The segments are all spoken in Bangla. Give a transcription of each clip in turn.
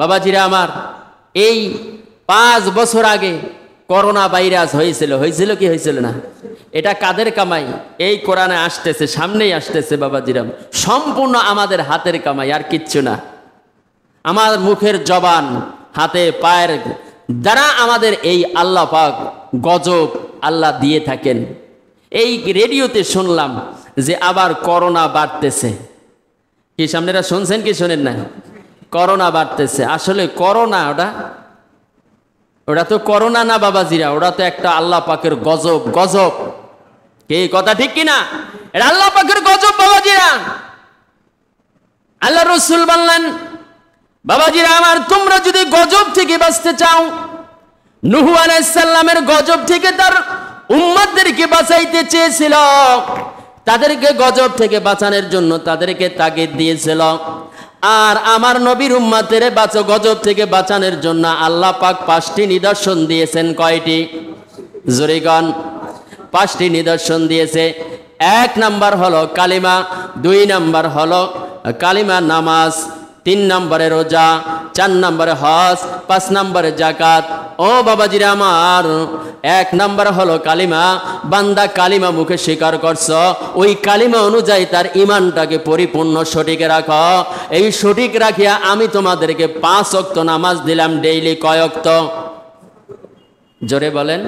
বাবাজিরা আমার, এই 5 বছর আগে করোনা ভাইরাস হয়েছিল কি হয়েছিল না? এটা কাদের কামাই? এই কোরআনে আসতেছে, সামনেই আসতেছে বাবাজিরা, সম্পূর্ণ আমাদের হাতের কামাই, আর কিচ্ছু না। আমার মুখের জবান, হাতে পায়ের দ্বারা আমাদের এই আল্লাহ পাক গজব আল্লাহ দিয়ে থাকেন। এই রেডিওতে শুনলাম যে আবার করোনা বাড়তেছে। কি সামনেরা শুনছেন কি শোনেন না? করোনা বাড়তেছে। আসলে করোনা ওটা তো করোনা না বাবাজিরা, ওটা তো একটা আল্লাহ পাকের গজব। গজব কি কথা ঠিক কিনা? এটা আল্লাহ পাকের গজব বাবাজিরা। আল্লাহ রাসূল বললেন, বাবাজিরা আমার, তোমরা যদি গজব থেকে বাঁচতে চাও, নূহ আলাইহিস সালামের গজব থেকে তার উম্মতদেরকে বাঁচাইতে চেয়েছিল, তাদেরকে গজব থেকে বাঁচানোর জন্য তাদেরকে তাগিদ দিয়েছিল। আর আমার নবীর উম্মতের গজব থেকে বাঁচানোর জন্য আল্লাহ পাক 5টি নিদর্শন দিয়েছেন। কয়টি? জোরে গণ। 5টি নিদর্শন দিয়েছে। 1 নাম্বার হলো কালিমা, 2 নাম্বার হলো কালিমা নামাজ, 3 নম্বরে রোজা, 4 নম্বরে হজ, 5 নম্বরে যাকাত। ও বাবাজিরা আমার, 1 নম্বর হলো কালিমা। বান্দা কালিমা মুখে স্বীকার করছ, ওই কালিমা অনুযায়ী তার ইমানটাকে পরিপূর্ণ সঠিক রাখো। এই সঠিক রাখিয়া আমি তোমাদেরকে 5 ওয়াক্ত নামাজ দিলাম। ডেইলি কয় ওয়াক্ত? জোরে বলেন।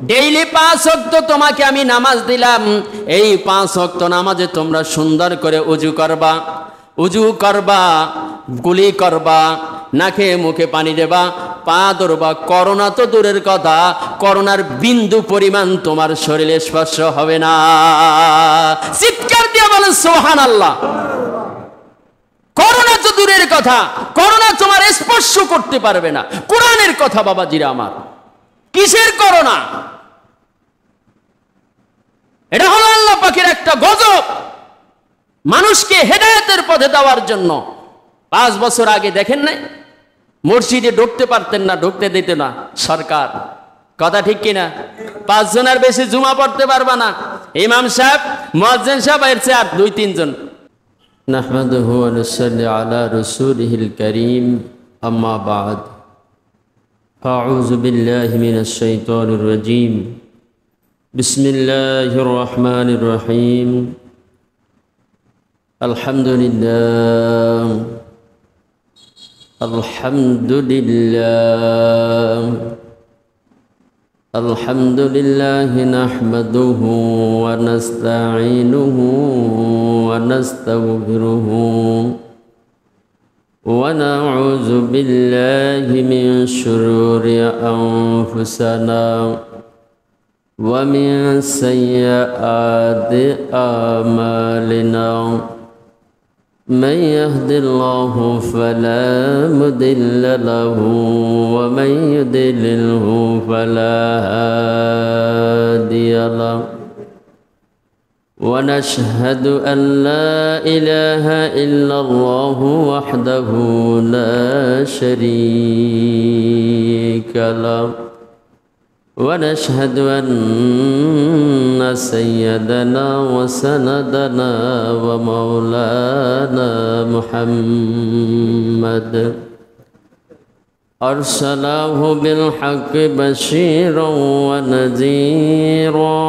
ডেইলি 5 ওয়াক্ত তোমাকে আমি নামাজ দিলাম। এই 5 ওয়াক্ত নামাজে তোমরা সুন্দর করে উজু করবা, গুলি করবা, নাকে মুখে পানি দেবা, পা ধরবা। করোনা তো দূরের কথা, করোনার বিন্দু পরিমাণ তোমার শরীরে স্পর্শ হবে না। চিৎকার দিয়ে বলেন সুবহানাল্লাহ। করোনা তো দূরের কথা, করোনা তোমার স্পর্শ করতে পারবে না। কোরআনের কথা বাবাজিরা আমার। কিসের করোনা? এটা হলো আল্লাহ পাকের একটা গজব, মানুষকে হেদায়েতের পথে দেওয়ার জন্য। 5 বছর আগে দেখেন নাই, মসজিদে ঢুকতে পারতেন না, ঢুকতে দিত না সরকার। কথা ঠিক কিনা? 5 জনের বেশি জুমা পড়তে পারবা না। ইমাম সাহেব, মুয়াজ্জিন সাহেব, এর চেয়ে আর 2-3 জন। নাহমাদুহু ওয়া নুসাল্লি আলা রাসূলিহিল কারীম, আম্মা বা'দ। আউযু বিল্লাহি মিনাশ শাইতানির রাজীম। বিসমিল্লাহির রহমানির রহিম। আলহামদুলিল্লাহ, আলহামদুলিল্লাহ, আলহামদুলিল্লাহ নাহমাদুহু ওয়া নাস্তাঈনুহু ওয়া নাস্তাগফিরুহু ওয়া নাউযু বিল্লাহি মিন শুরুরি আনফুসিনা ওয়া মিন সাইয়্যাতি আমালিনা। من يهد الله فلا مضل له ومن يضلله فلا هادي له ونشهد أن لا إله إلا الله وحده لا شريك له ونشهد أن سيدنا وسندنا ومولانا محمد أرسله بالحق بشيرا ونذيرا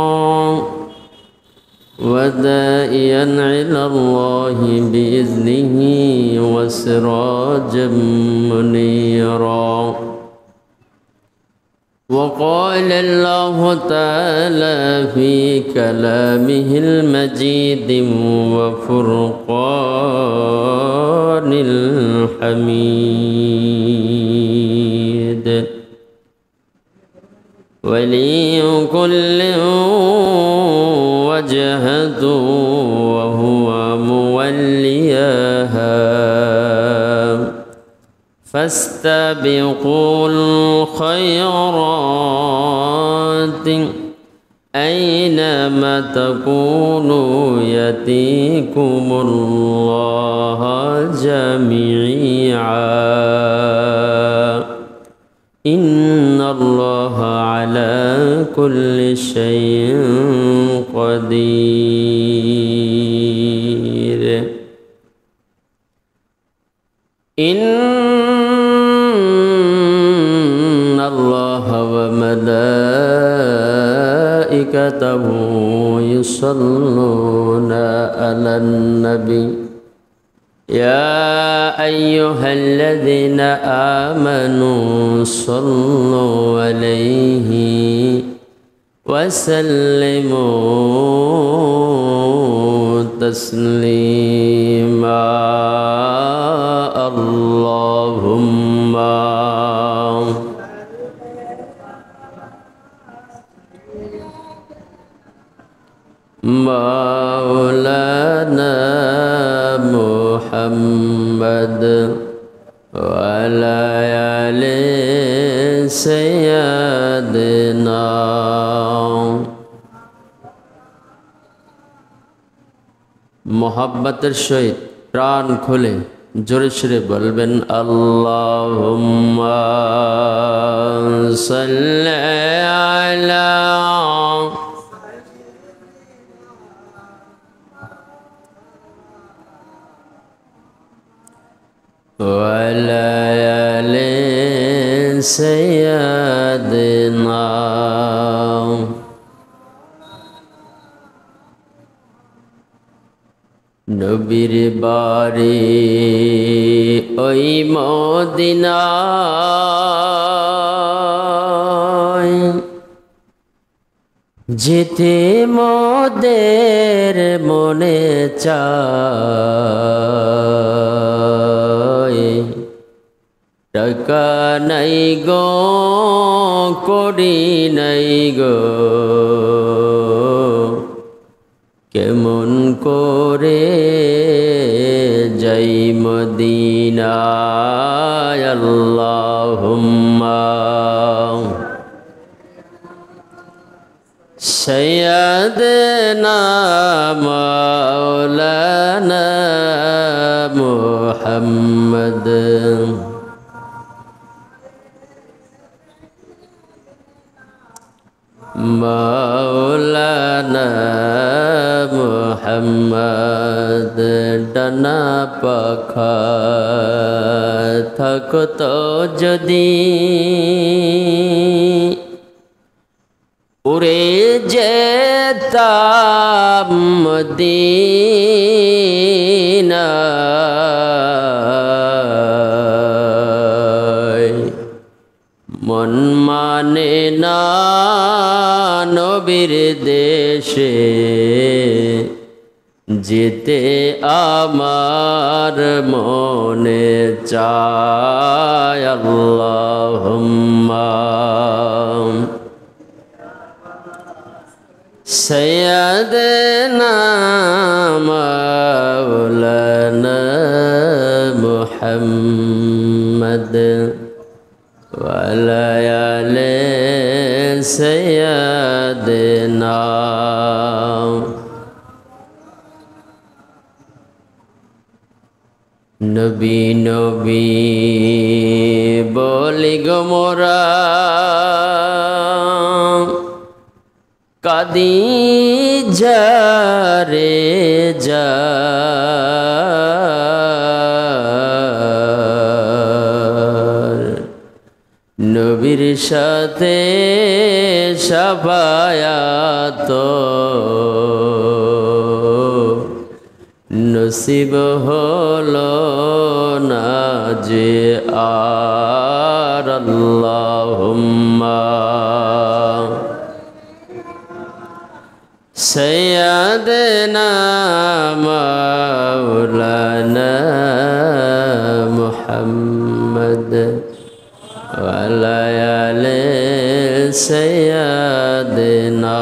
وداعيا إلى الله بإذنه وسراجا منيرا. وقال الله تعالى في كلامه المجيد وفرقان الحميد ولكل وجهة وهو موليها فاستبقوا الخيرات أينما تكونوا يأتيكم الله جميعا إن الله على كل شيء قدير. إن وملائكته يصلون على النبي يا أيها الذين آمنوا صلوا عليه وسلموا تسليما اللهم مولانا محمد وعلى آل سيدنا मोहब्बतेर सहित प्राण खुले जोरे सोरे बोलबेन अल्लाहुम्मा सल्ली अला वअला आलि सय्यदिना नबीर बारी ओई मदीनाय जेते मोदेर मने चाय टाका नाई गो कड़ी नाई गो केमन करे जाई मदीनाय अल्लाहुम्मा सय्यदना मौलाना मुहम्मद मौलाना मुहम्मद डाना पाखा থাকতো যদি उड़े যেতাম মদিনায় मन माने ना नबीर देशे जेते आमार मने चाय अल्लाहुम्मा सय्यदना मौलाना मुहम्मद वअला आलि सय्यदिना नबी नबी बोली गो मोरा कादी जा रे जा नबीर साथे शाफायात नसीब हलो ना जे आर अल्लाहुम्मा सय्यदना मौलाना मुहम्मद वअला आलि सय्यदिना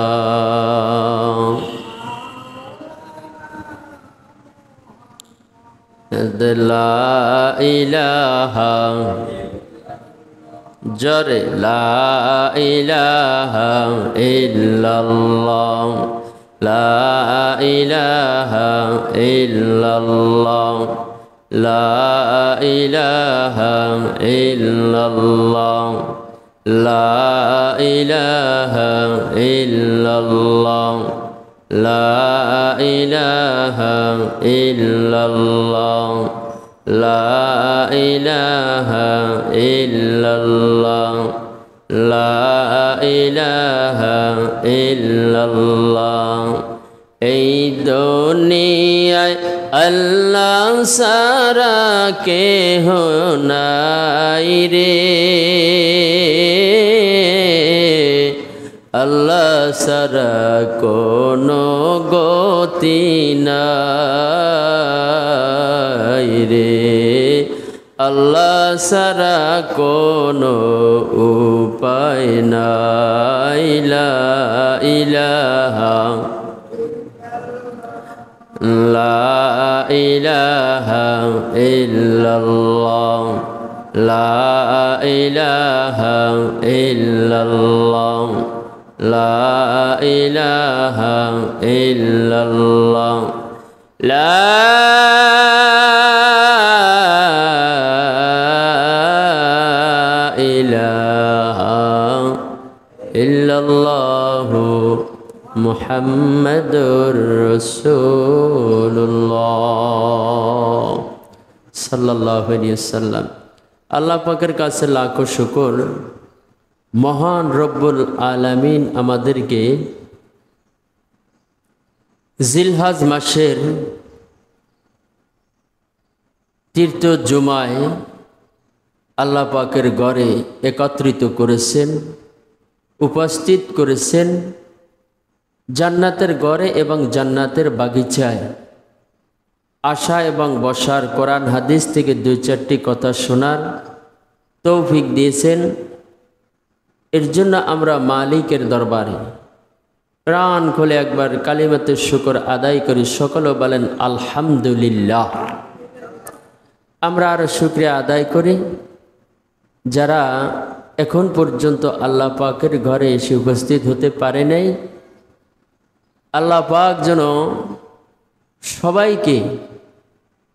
ला इलाहा जरे ला इलाहा इल्लल्लाह ला इलाहा इल्लल्लाह ला इलाहा इल्लल्लाह ला इलाहा इल्लल्लाह ला इलाहा इल्लल्लाह ला इलाहा इल्लल्लाह লা ইলাহা ইল্লাল্লাহ। এই দুনিয়ায় আল্লাহ সারা কেহ নাই রে, আল্লাহ সারা কোনো গতি নাই রে, আল্লাহ সারা কোনো উপায় নাই। লা ইলাহা লা ইলাহা ইল্লাল্লাহ, লা ইলাহা ইল্লাল্লাহ, লা ইলাহা ইল্লাল্লাহ, লা ইলাহা ইল্লাল্লাহ মুহাম্মাদুর রাসূলুল্লাহ সাল্লাল্লাহু আলাইহি ওয়াসাল্লাম। আল্লাহ পাকের কাছে লাখো শুকর, মহান রব্বুল আলামিন আমাদেরকে জিলহজ মাসের তীর্থ জুমায় আল্লাহ পাকের ঘরে একত্রিত করেছেন, উপস্থিত করেছেন। জান্নাতের ঘরে এবং জান্নাতের বাগিচায় আসা এবং বসার, কোরআন হাদিস থেকে দুই চারটি কথা শোনার তৌফিক দিয়েছেন। এর জন্য আমরা মালিকের দরবারে প্রাণ খুলে একবার কালিমাতে শুকর আদায় করি। সকলে বলেন আলহামদুলিল্লাহ। আমরা আরো শুকরিয়া আদায় করি যারা এখন পর্যন্ত আল্লাহ পাকের ঘরে এসে উপস্থিত হতে পারে নাই। আল্লাহ পাক যেন সবাইকে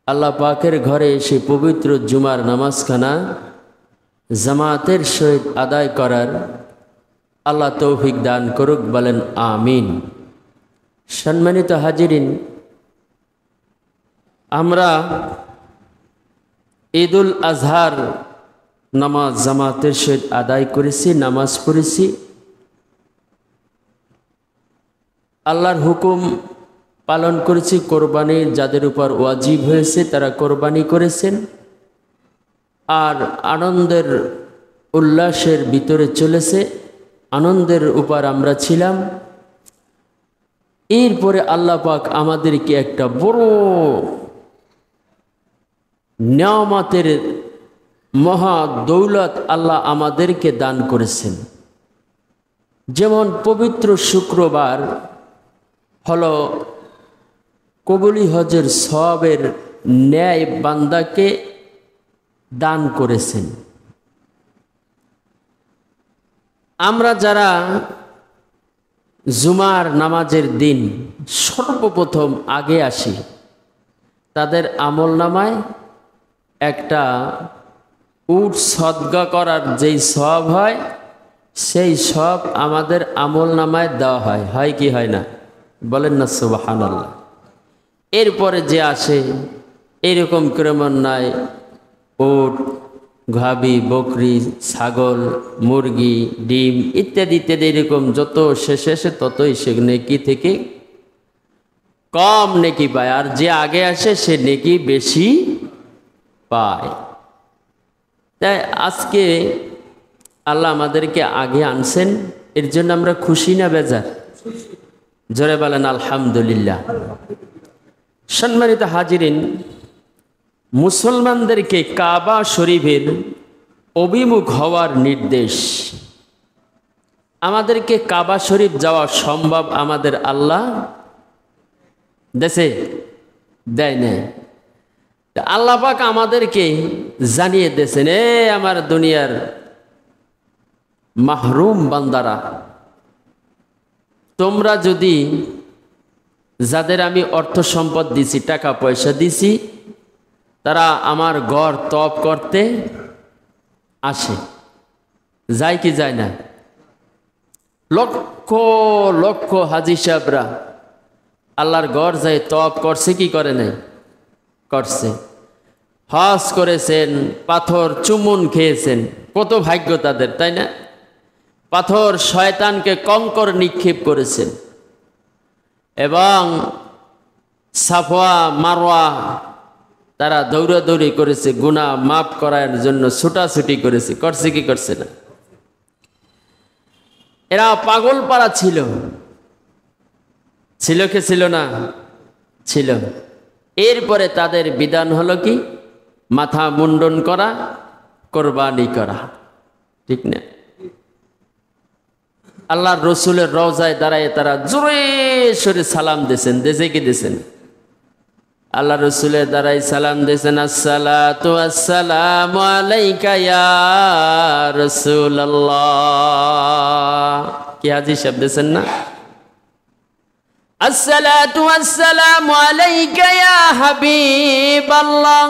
আল্লাহ পাকের ঘরে এসে পবিত্র জুমার নামাজখানা জামাতের সহিত আদায় করার আল্লাহ তৌফিক দান করুক, বলেন আমিন। সম্মানিত হাজিরিন, আমরা ঈদুল আজহার নামাজ জামাতের সহিত আদায় করেছি, নামাজ পড়েছি। আল্লাহর হুকুম পালন করেছি। কোরবানি যাদের উপর ওয়াজিব হয়েছে তারা কোরবানি করেছেন। আর আনন্দের উল্লাসের ভিতরে চলেছে, আনন্দের উপর আমরা ছিলাম। এরপরে আল্লাহ পাক আমাদেরকে একটা বড় নিয়ামতের মহা দৌলত আল্লাহ আমাদেরকে দান করেছেন। যেমন পবিত্র শুক্রবার হলো কবুলি হজের সওয়াবের ন্যায় বান্দাকে দান করেছেন। আমরা যারা জুমার নামাজের দিন সর্বপ্রথম আগে আসি, তাদের আমল নামায় একটা উট সদকা করার যেই সওয়াব হয়, সেই সব আমাদের আমল নামায় দেওয়া হয়। হয় কি হয় না? বলেন না সুবহানাল্লাহ। এরপরে যে আসে এরকম ক্রমান্বয়ে উট, গাভী, বকরি, ছাগল, মুরগি, ডিম ইত্যাদি ইত্যাদি এরকম যত শেষে আসে ততই সে নেকি থেকে কম নেকি পায়, আর যে আগে আসে সে নেকি বেশি পায়। তাই আজকে আল্লাহ আমাদেরকে আগে আনছেন, এর জন্য আমরা খুশি না বেজার? জোরে বলেন আলহামদুলিল্লাহ। সম্মানিত হাজিরিন, মুসলমানদেরকে কাবা শরীফের অভিমুখ হওয়ার নির্দেশ। আমাদেরকে কাবা শরীফ যাওয়া সম্ভব আমাদের আল্লাহ দেশে দেয় না। আল্লাহ পাক আমাদেরকে জানিয়ে দিয়েছেন, এ আমার দুনিয়ার মাহরুম বান্দারা, তোমরা যদি যাদের আমি অর্থ সম্পদ দিছি, টাকা পয়সা দিছি, তারা আমার ঘর তপ করতে আসে, যায় কি যায় না? লক্ষ লক্ষ হাজি সাহেবরা আল্লাহর ঘর যায় তপ করছে কি করে নাই? করছে। হজ করেছেন, পাথর চুমুন খেয়েছেন, কত ভাগ্য তাদের, তাই না? পাথর শয়তানকে কঙ্কর নিক্ষেপ করেছেন এবং সাফওয়া মারওয়া তারা দৌড়াদৌড়ি করেছে, গুনাহ মাফ করার জন্য ছুটাছুটি করেছে। করছে কি করছে না? এরা পাগল পাড়া ছিল, ছিল কি ছিল না? ছিল। এরপরে তাদের বিধান হলো কি? মাথা মুন্ডন করা, কোরবানি করা, ঠিক না? আল্লাহর রসুলের রওজায় দাঁড়ায় তারা জোরে সরে সালাম দিয়েছেন। দেশে কি দিয়েছেন? আল্লাহ রসুলের দ্বারাই সালাম দিয়েছেন, আসসালাতু আসসালামু আলাইকা ইয়া রাসূলুল্লাহ। কি হাজি সাহেব দিয়েছেন না? আসসালাতু আসসালামু আলাইকা ইয়া হাবিবাল্লাহ,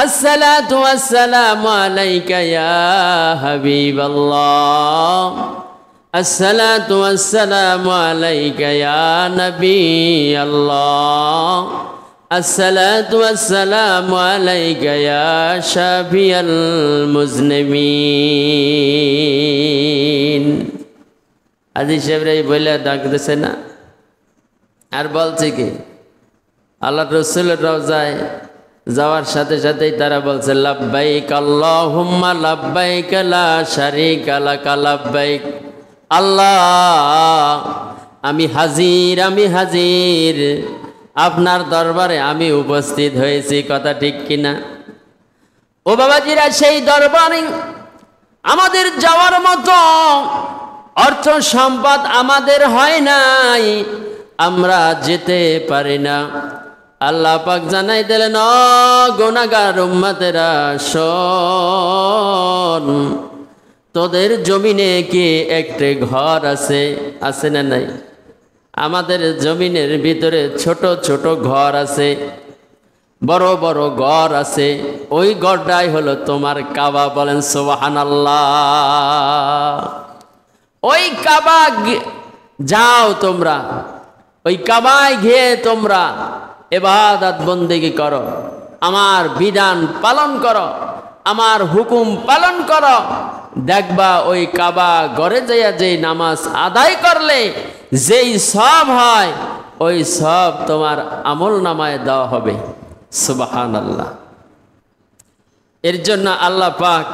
আসসালাতু আসসালামু আলাইকা ইয়া হাবিবাল্লাহ, আসসালাতু আসসালামু আলাইকা ইয়া নবী আল্লাহ, আসসালাতু আসসালামু আলাইকা ইয়া শাফিয়াল মুজনিবিন। হাজী সাহেবরা বলে ডাক দিছে না? আর বলছে কি? আল্লাহ রসুলের রওজায় যাওয়ার সাথে সাথেই তারা বলছে, লাব্বাইক আল্লাহুম্মা লাব্বাইক লা শারীকা লাকা লাব্বাইক। আল্লাহ, আমি হাজির, আমি হাজির, আপনার দরবারে আমি উপস্থিত হয়েছি। কথা ঠিক কিনা? ও বাবাজিরা, সেই দরবারে আমাদের যাওয়ার মতো অর্থ সম্পদ আমাদের হয় নাই, আমরা যেতে পারি না। আল্লাহ পাক জানাই দিলেন, ও গুনাহগার উম্মতেরা শোন, তোদের জমিনে কি একটি ঘর আছে? আছে না নাই? আমাদের জমিনের ভিতরে ছোট ছোট ঘর আছে, বড় বড় ঘর আছে। ওই ঘরটাই হলো তোমার কাবা। বলেন সুবহানাল্লাহ। ওই কাবা যাও তোমরা, ওই কাবায় গিয়ে তোমরা ইবাদত বন্দেগী করো, আমার বিধান পালন করো, আমার হুকুম পালন করো। দেখবা ওই কাবা ঘরে যাইয়া যেই নামাজ আদায় করলে যেই সব হয়, ওই সব তোমার আমল নামায় দেওয়া হবে। সুবহানাল্লাহ। এর জন্য আল্লাহ পাক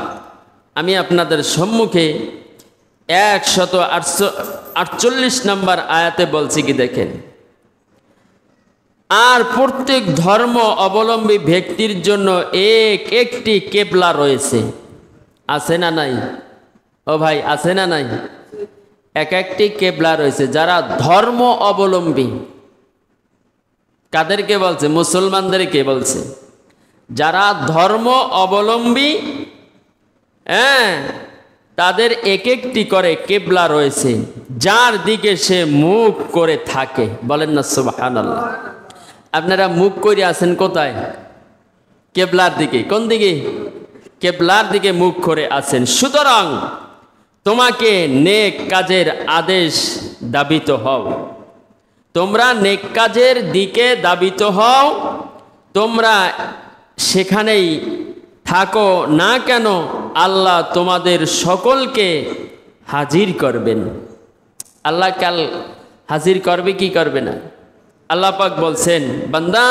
আমি আপনাদের সম্মুখে 148 নম্বর আয়াতে বলছি কি দেখেন, আর প্রত্যেক ধর্ম অবলম্বী ব্যক্তির জন্য এক একটি কেবলা রয়েছে। আছে না নাই? ও ভাই, আছে না নাই? এক একটি কেবলা রয়েছে। যারা ধর্ম অবলম্বী, কাদেরকে বলছে? মুসলমানদেরকে বলছে। যারা ধর্ম অবলম্বী, হ্যাঁ, তাদের এক একটি করে কেবলা রয়েছে, যার দিকে সে মুখ করে থাকে। বলেন না সুবহানাল্লাহ। আপনারা মুখ করে আছেন কোথায়? কেবলার দিকে। কোন দিকে? কেবলার দিকে মুখ করে আছেন। সুতরাং তোমাকে নেক কাজের আদেশ দাবিত হও, তোমরা নেক কাজের দিকে দাবিত হও, তোমরা সেখানেই থাকো না কেন, আল্লাহ তোমাদের সকলকে হাজির করবেন। আল্লাহ কাল হাজির করবে কি করবে না? আল্লাহ পাক বলছেন, বান্দা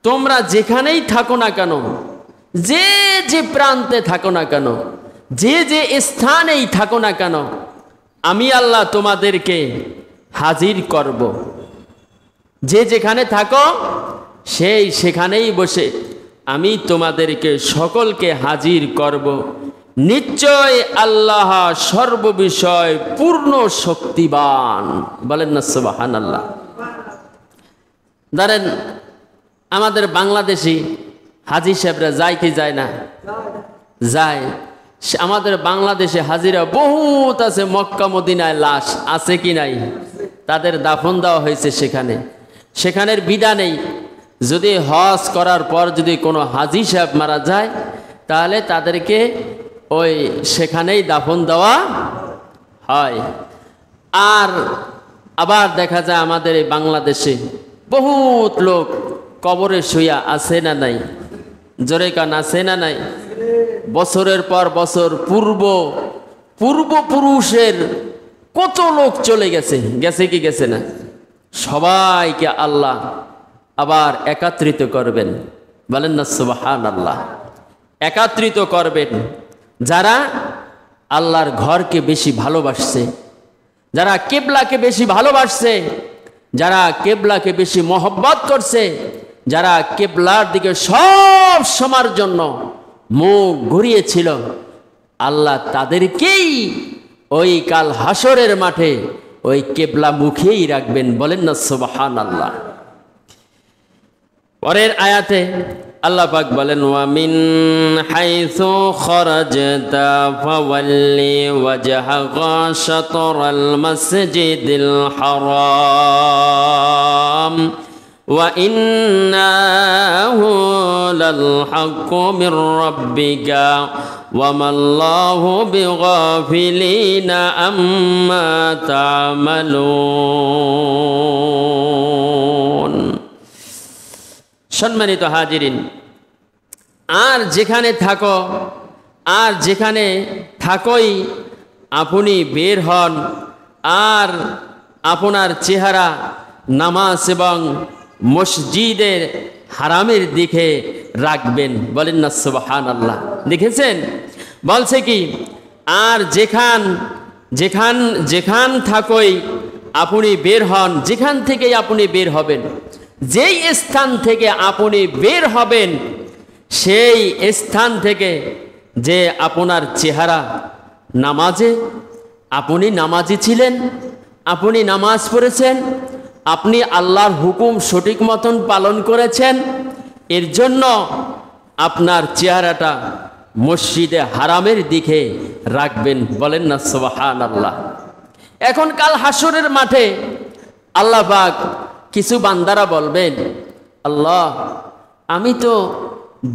তোমরা যেখানেই থাকো না কেন, যে যে প্রান্তে থাকো না কেন, যে যে স্থানেই থাকো না কেন, আমি আল্লাহ তোমাদেরকে হাজির করব। যে যেখানে থাকো সেই সেখানেই বসে আমি তোমাদেরকে সকলকে হাজির করব। নিশ্চয় আল্লাহ সর্ববিষয় পূর্ণ শক্তিবান। বলেন না সুবহানাল্লাহ। ধরেন আমাদের বাংলাদেশি হাজি সাহেবরা যায় কি যায় না? যায়। আমাদের বাংলাদেশে হাজিরা বহুত আছে, মক্কা মদিনায় লাশ আছে কি নাই? তাদের দাফন দেওয়া হয়েছে সেখানে। সেখানের বিধানেই যদি হজ করার পর যদি কোনো হাজি সাহেব মারা যায়, তাহলে তাদেরকে ওই সেখানেই দাফন দেওয়া হয়। আর আবার দেখা যায় আমাদের এই বাংলাদেশে বহুত লোক কবরে শুয়া আছে না নাই? জোরে কান আছে না নাই? বছরের পর বছর পূর্বপুরুষের কত লোক চলে গেছে, গেছে কি গেছে না? সবাইকে আল্লাহ আবার একত্রিত করবেন, বলেন না সুবহানাল্লাহ। একত্রিত করবেন যারা আল্লাহর ঘরকে বেশি ভালোবাসছে, যারা কিবলাকে বেশি ভালোবাসছে, যারা কিবলাকে বেশি মহব্বত করছে, যারা কিবলার দিকে সব সময়ের জন্য মুখ ঘুরিয়েছিল, আল্লাহ তাদেরকেই ওই কাল হাসরের মাঠে ওই কিবলা মুখেই রাখবেন, বলেন না সুবহানাল্লাহ। পরের আয়াতে আল্লাহ পাক বলেন, ওয়া মিন হাইসু খরাজতা ফাওয়াল্লি ওয়াজহাকা শাতরাল মাসজিদিল হারাম ওয়া ইন্নাহু লাল হাক্কু মির রাব্বিকা ওয়া মাল্লাহু বিগাফিলিনা আম্মা তা'মালুন। সম্মানিত হাজিরিন, আর যেখানে থাকো, আর যেখানে থাকোই আপনি বের হন, আর আপনার চেহারা নামাজ এবং মসজিদের হারামের দিকে রাখবেন, বলেন না সুবহানাল্লাহ। দেখেছেন বলছে কি, আর যেখান থাকোই আপনি বের হন, যেখান থেকেই আপনি বের হবেন, যেই স্থান থেকে আপনি বের হবেন সেই স্থান থেকে যে আপনার চেহারা নামাজে, আপনি নামাজি ছিলেন, আপনি নামাজ পড়েছেন, আপনি আল্লাহর হুকুম সঠিক মতন পালন করেছেন, এর জন্য আপনার চেহারাটা মসজিদে হারামের দিকে রাখবেন, বলেন না সুবহানাল্লাহ। এখন কাল হাসরের মাঠে আল্লাহ পাক কিছু বান্দারা বলবেন, আল্লাহ আমি তো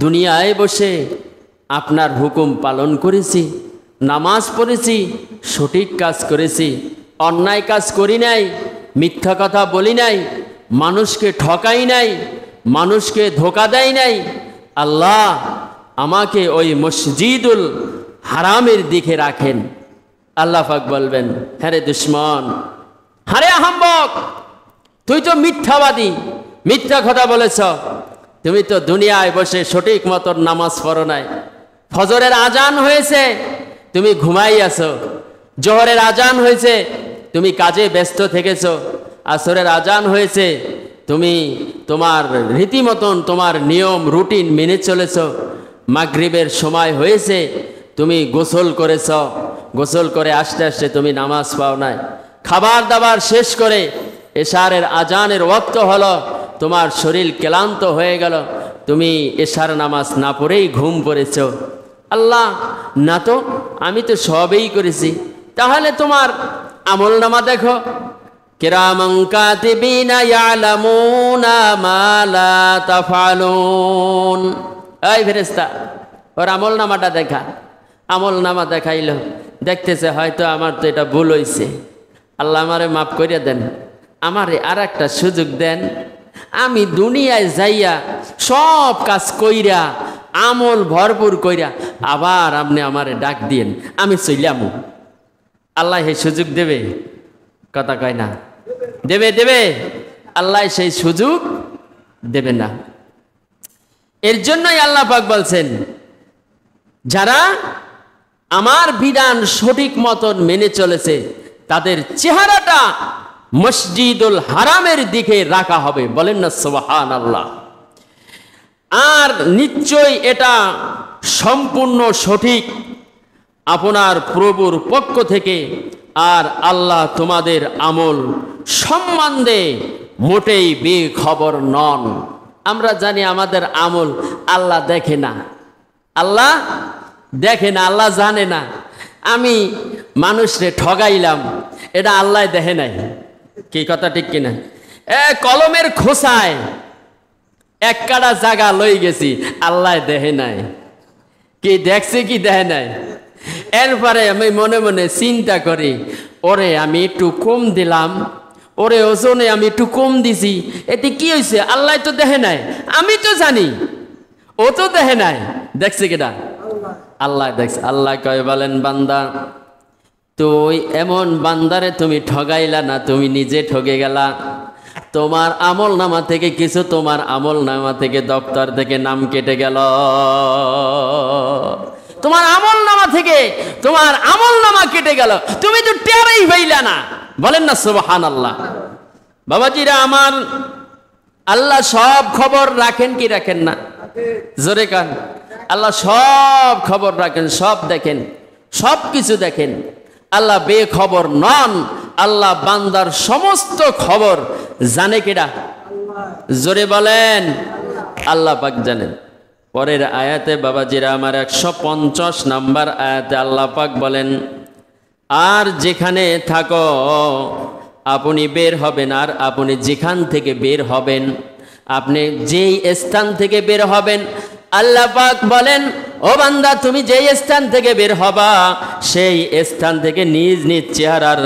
দুনিয়ায় বসে আপনার হুকুম পালন করেছি, নামাজ পড়েছি, সঠিক কাজ করেছি, অন্যায় কাজ করি নাই, মিথ্যা কথা বলি নাই, মানুষকে ঠকাই নাই, মানুষকে ধোকা দেয় নাই, আল্লাহ আমাকে ওই মসজিদুল হারামের দিকে রাখেন। আল্লাহ পাক বলবেন, হ্যাঁ রে দুশ্মন, হারে আহম্মক, তুই তো মিথ্যাবাদী, মিথ্যা কথা বলেছ, তুমি তো দুনিয়ায় বসে সঠিক মতন নামাজ পড়ো নাই, ফজরের আজান হয়েছে তুমি ঘুমাই আছো, জোহরের আজান হয়েছে তুমি কাজে ব্যস্ত থেকেছো, আসরের আজান হয়েছে তুমি তোমার রীতিমতন তোমার নিয়ম রুটিন মেনে চলেছ, মাগরিবের সময় হয়েছে তুমি গোসল করেছ, গোসল করে আস্তে আস্তে তুমি নামাজ পাও নাই, খাবার দাবার শেষ করে এশারের আজানের ওয়াক্ত হলো, তোমার শরীর ক্লান্ত হয়ে গেল, তুমি এশার নামাজ না পড়েই ঘুম পড়েছ। আল্লাহ না তো, আমি তো সবই করেছি। তাহলে তোমার আমল নামা দেখো, কিরামান কাতিবিনা ইয়ালামুনা মা লা তাফআলুন। এই ফেরেশতা, ওর আমল নামাটা দেখা। আমল নামা দেখাইল, দেখতেছে হয়তো আমার তো এটা ভুল হয়েছে, আল্লাহ আমারে মাফ করিয়া দেন, আমারে আর একটা সুযোগ দেন, আমি দুনিয়ায় যাইয়া সব কাজ কইরা আমল ভরপুর কইরা আবার আপনি আমারে ডাক দিয়েন, আমি চইলাম। আল্লাহ সেই সুযোগ দেবে? কথা কয় না, দেবে দেবে, আল্লাহ সেই সুযোগ দেবে না। এর জন্যই আল্লাহ পাক বলছেন, যারা আমার বিধান সঠিক মতন মেনে চলেছে তাদের চেহারাটা মসজিদুল হারামের দিকে রাখা হবে, বলেন না সুবহানাল্লাহ। আর নিশ্চয়ই এটা সম্পূর্ণ সঠিক আপনার প্রভুর পক্ষ থেকে, আর আল্লাহ তোমাদের আমল সম্বন্ধে মোটেই বেখবর নন। আমরা জানি আমাদের আমল আল্লাহ দেখে না, আল্লাহ দেখে না, আল্লাহ জানে না। আমি মানুষরে ঠগাইলাম, এটা আল্লাহ দেখে নাই, কি কথা ঠিক কিনা? কলমের খোসায় এক কাটা জায়গা লই গেছি, আল্লাহ দেখে নাই, কি দেখছে কি দেখে নাই। এরপরে আমি মনে মনে চিন্তা করি, ওরে আমি একটু কম দিলাম, ওরে ওজনে আমি একটু কম দিছি, এতে কি হয়েছে? আল্লাহ তো দেখে নাই, আমি তো জানি, ও তো দেখে নাই, দেখছে কিনা? আল্লাহ দেখছে। আল্লাহ কয়, বলেন বান্দা, তো এমন বান্দারে তুমি ঠগাইলা না, তুমি নিজে ঠগে গেলা। তোমার আমল নামা থেকে কিছু, তোমার আমল নামা থেকে, দপ্তর থেকে নাম কেটে গেল। তোমার আমল নামা থেকে তোমার আমল নামা কেটে গেল, তুমি তো টেরই হইলা না। বলেন না সুবহানাল্লাহ। বাবাজিরা আমার, আল্লাহ সব খবর রাখেন কি রাখেন না? জোরে কান। আল্লাহ সব খবর রাখেন, সব দেখেন, সব কিছু দেখেন। আল্লাহ বেখবর নন। আল্লাহ বান্দার সমস্ত খবর জানে কেডা? জোরে বলেন, আল্লাহ পাক জানেন। পরের আয়াতে বাবাজিরা আমার 150 নাম্বার আয়াতে আল্লাহ পাক বলেন, আর যেখানে থাকো আপনি বের হবেন, আর আপনি যেখান থেকে বের হবেন, আপনি যেই স্থান থেকে বের হবেন, আল্লাহ পাক বলেন, ও বান্দা তুমি যেই স্থান থেকে বের হবা, সেই স্থান থেকে নিজ নিজ চেহারার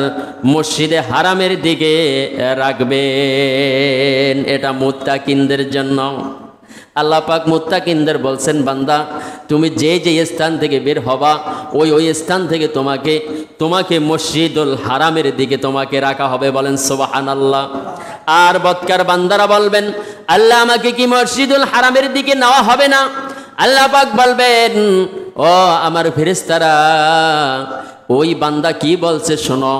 মসজিদে হারামের দিকে রাখবেন। এটা মুত্তাকিনদের জন্য। আল্লাহ পাক মুত্তাকিনদের বলছেন, বান্দা তুমি যে স্থান থেকে বের হবা, ওই স্থান থেকে তোমাকে মসজিদুল হারামের দিকে তোমাকে রাখা হবে। বলেন সুবহানাল্লাহ। আর বদকার বান্দারা বলবেন, আল্লাহ আমাকে কি মসজিদুল হারামের দিকে নেওয়া হবে না? আল্লাহ পাক বলবেন, ও আমার ফেরেশতারা, ওই বান্দা কি বলছে শোনো।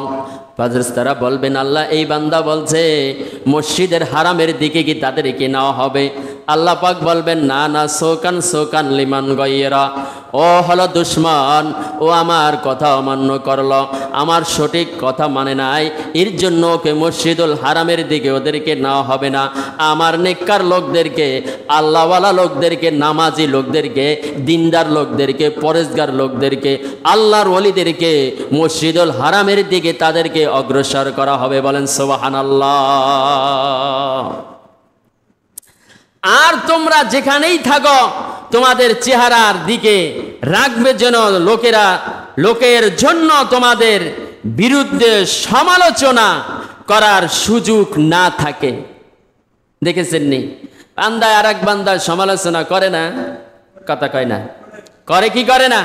ফেরেশতারা বলবেন, আল্লাহ এই বান্দা বলছে মসজিদের হারামের দিকে কি তাদেরকে নেওয়া হবে? আল্লাহ পাক বলবেন, না না, সোকান সোকান লিমান গায়রা। ও হলো দুশমন, ও আমার কথা অমান্য করলো, আমার সঠিক কথা মানে নাই, এর জন্য ওকে মসজিদুল হারামের দিকে ওদেরকে নেওয়া হবে না। আমার নেককার লোকদেরকে, আল্লাহওয়ালা লোকদেরকে, নামাজি লোকদেরকে, দিনদার লোকদেরকে, পরেজগার লোকদেরকে, আল্লাহর ওলিদেরকে মসজিদুল হারামের দিকে তাদেরকে অগ্রসর করা হবে। বলেন সুবহানাল্লাহ। আর তোমরা যেখানেই থাকো তোমাদের চেহারার দিকে রাখবে, যেন লোকের জন্য তোমাদের বিরুদ্ধে সমালোচনা করার সুযোগ না থাকে। দেখেছেন নি, বান্দা আর এক বান্দার সমালোচনা করে না? কথা কয় না? করে কি করে না?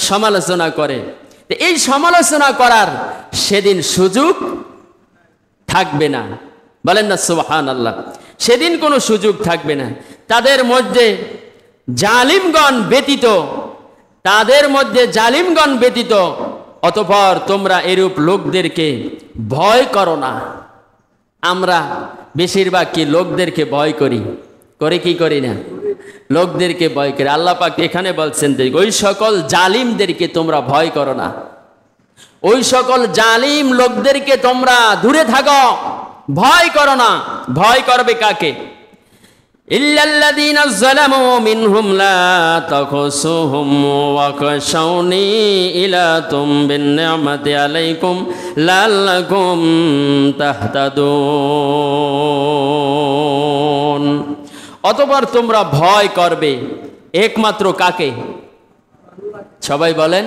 সমালোচনা করে। এই সমালোচনা করার সেদিন সুযোগ থাকবে না। বলেন না সুবহানাল্লাহ। সেদিন কোনো সুযোগ থাকবে না। তাদের মধ্যে জালিমগণ ব্যতীত, অতঃপর তোমরা এরূপ লোকদেরকে ভয় করো না। আমরা বেশিরভাগ কি লোকদেরকে ভয় করি? কি করি না? লোকদেরকে ভয় করি। আল্লাহ পাক এখানে বলছেন, ওই সকল জালিমদেরকে তোমরা ভয় করো না, ওই সকল জালিম লোকদেরকে তোমরা দূরে থাকো, ভয় করো না। ভয় করবে কাকে? ইল্লাল্লাযীনা যালামু মিনহুম লা তাখশুহুম ওয়া খাশাউনি ইলাতুম বিন্নি'মাতি আলাইকুম লাআল্লাকুম তাহতাদুন। অতঃপর তোমরা ভয় করবে একমাত্র কাকে? সবাই বলেন,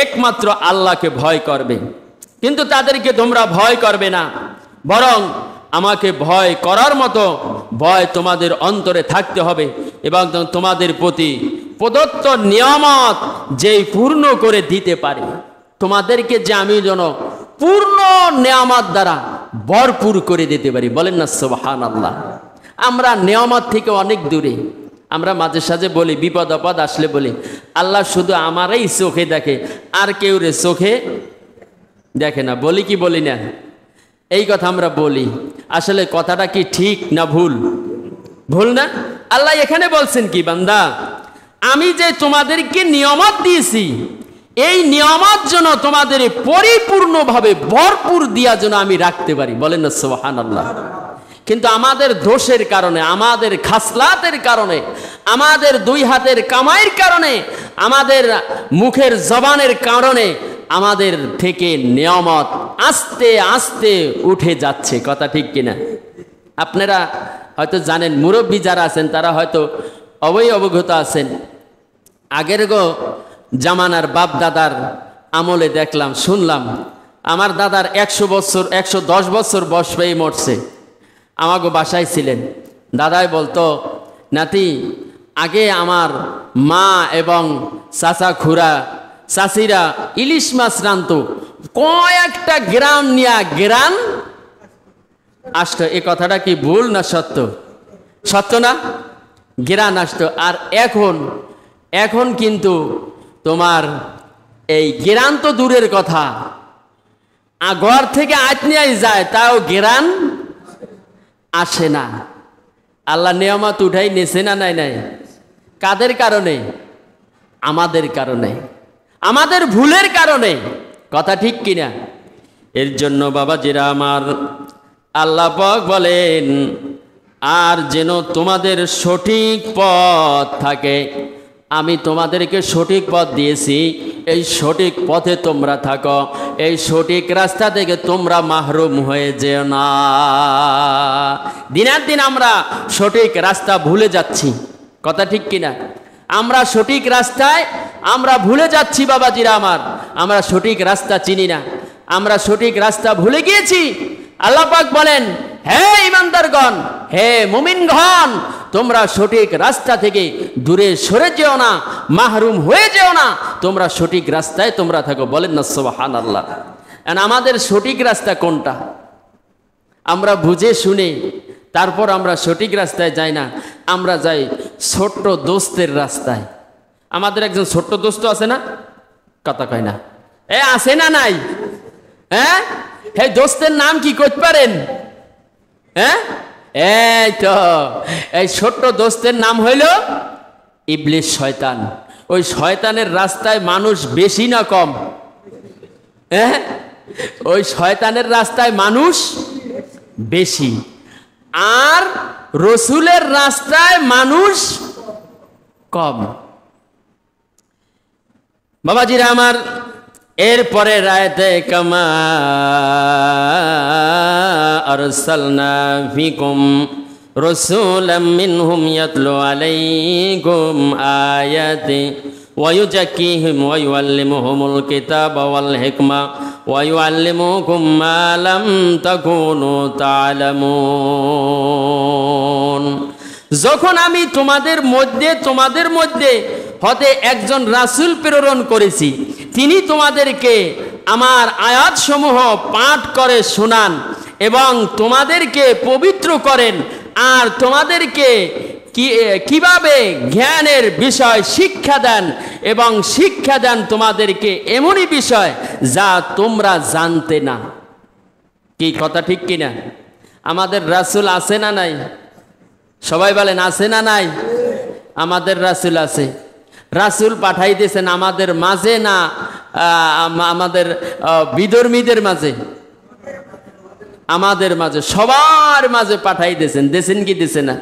একমাত্র আল্লাহকে ভয় করবে। কিন্তু তাদেরকে তোমরা ভয় করবে না, বরং আমাকে ভয় করার মতো ভয় তোমাদের অন্তরে থাকতে হবে, এবং তোমাদের প্রতি প্রদত্ত নিয়ামত যেই পূর্ণ করে দিতে পারে, তোমাদেরকে যে আমি যেন পূর্ণ নিয়ামত দ্বারা ভরপুর করে দিতে পারি। বলেন না সুবহানাল্লাহ। আমরা নিয়ামত থেকে অনেক দূরে। আমরা মাঝে সাঝে বলি, বিপদ আপদ আসলে বলি, আল্লাহ শুধু আমারই চোখে দেখে, আর কেউ রে চোখে দেখে না। বলি কি বলি না? এই কথা আমরা বলি। আসলে কথাটা কি ঠিক না ভুল? ভুল না? আল্লাহ এখানে বলছেন কি, বান্দা আমি যে তোমাদেরকে নিয়ামত দিয়েছি, এই নিয়ামত যেন তোমাদের পরিপূর্ণভাবে ভরপুর দিয়া যেন আমি রাখতে পারি। বলেন না সুবহানাল্লাহ। কিন্তু আমাদের দোষের কারণে, আমাদের খাসলাতের কারণে, আমাদের দুই হাতের কামাইয়ের কারণে, আমাদের মুখের জবানের কারণে আমাদের থেকে নিয়ামত আস্তে আস্তে উঠে যাচ্ছে। কথা ঠিক কিনা? আপনারা হয়তো জানেন, মুরব্বী যারা আছেন তারা হয়তো অবগত আছেন। আগের জামানার বাপ দাদার আমলে দেখলাম, শুনলাম, আমার দাদার 110 বছর বয়স পেয়ে মরছে। আমাকে বাসায় ছিলেন। দাদাই বলতো, নাতি আগে আমার মা এবং চাচা খুড়া চাষিরা ইলিশ মাছ রান্ত কয়েকটা গ্রাম নিয়া গ্রাম আসতো। এ কথাটা কি ভুল না সত্য? সত্য না? গ্রান আসতো। আর এখন কিন্তু তোমার এই গ্রান তো দূরের কথা, ঘর থেকে আত্মীয় যায় তাও গ্রান আসে না। আল্লাহ নিয়ামত উঠাই নেছে না? নাই নাই। কাদের কারণে? আমাদের কারণে, আমাদের ভুলের কারণে। কথা ঠিক কিনা? এর জন্য বাবাজিরা আমার, আল্লাহ পাক বলেন, আর যেন তোমাদের সঠিক পথ থাকে। আমি তোমাদেরকে সঠিক পথ দিয়েছি, এই সঠিক পথে তোমরা থাকো, এই সঠিক রাস্তা থেকে তোমরা মাহরুম হয়ে যেও না। দিনের দিন আমরা সঠিক রাস্তা ভুলে যাচ্ছি। কথা ঠিক কিনা? আমরা সঠিক রাস্তায় আমরা ভুলে যাচ্ছি বাবাজিরা আমার, আমরা সঠিক রাস্তা চিনি না, আমরা সঠিক রাস্তা ভুলে গিয়েছি। আল্লাহ পাক বলেন, হে ইমানদারগণ, হে মুমিনগণ, তোমরা সঠিক রাস্তা থেকে দূরে সরে যেও না, মাহরুম হয়ে যেও না, তোমরা সঠিক রাস্তায় তোমরা থাকো। বলেন না সুবহানাল্লাহ। আমাদের সঠিক রাস্তা কোনটা? আমরা বুঝে শুনে তারপর আমরা সঠিক রাস্তায় যাই না, আমরা যাই ছোট্ট দোস্তের রাস্তায়। আমাদের একজন ছোট্ট দোস্ত আছে না? কথা কয় না। আছে না নাই? হ্যাঁ, এই দোস্তের নাম কি করতে পারেন? হ্যাঁ, এই তো এই ছোট্ট দোস্তের নাম হইল ইবলিস, শয়তান। ওই শয়তানের রাস্তায় মানুষ বেশি না কম? হ্যাঁ, ওই শয়তানের রাস্তায় মানুষ বেশি, আর রসুলের রাস্তায় মানুষ কম। বাবাজিরা আমার, এরপরে রায়তে কামা আরসালনা ফিকুম রাসূলাম মিনহুম ইয়াতলু আলাইকুম আয়াতি ওয়া ইউযাক্কিহিম ওয়া ইউআল্লিমুহুমুল কিতাবা ওয়াল হিকমা ওয়া ইউআল্লিমুকুম মা লাম তাকুনু তা'লামুন। যখন আমি তোমাদের মধ্যে হতে একজন রাসূল প্রেরণ করেছি, তিনি তোমাদেরকে আমার আয়াতসমূহ পাঠ করে শোনান এবং তোমাদেরকে পবিত্র করেন, আর তোমাদেরকে কিভাবে জ্ঞানের বিষয় শিক্ষা দেন, এবং শিক্ষা দেন তোমাদেরকে এমনই বিষয় যা তোমরা জানতে না। কি কথা ঠিক কিনা? আমাদের রাসূল আছে না নাই? সবাই বলেন, আছে না নাই? আমাদের রাসূল আছে। রাসূল পাঠাই দিয়েছেন আমাদের মাঝে না আমাদের বিধর্মীদের মাঝে? আমাদের মাঝে, সবার মাঝে পাঠাই দিয়েছেন কি দিয়েছেন না?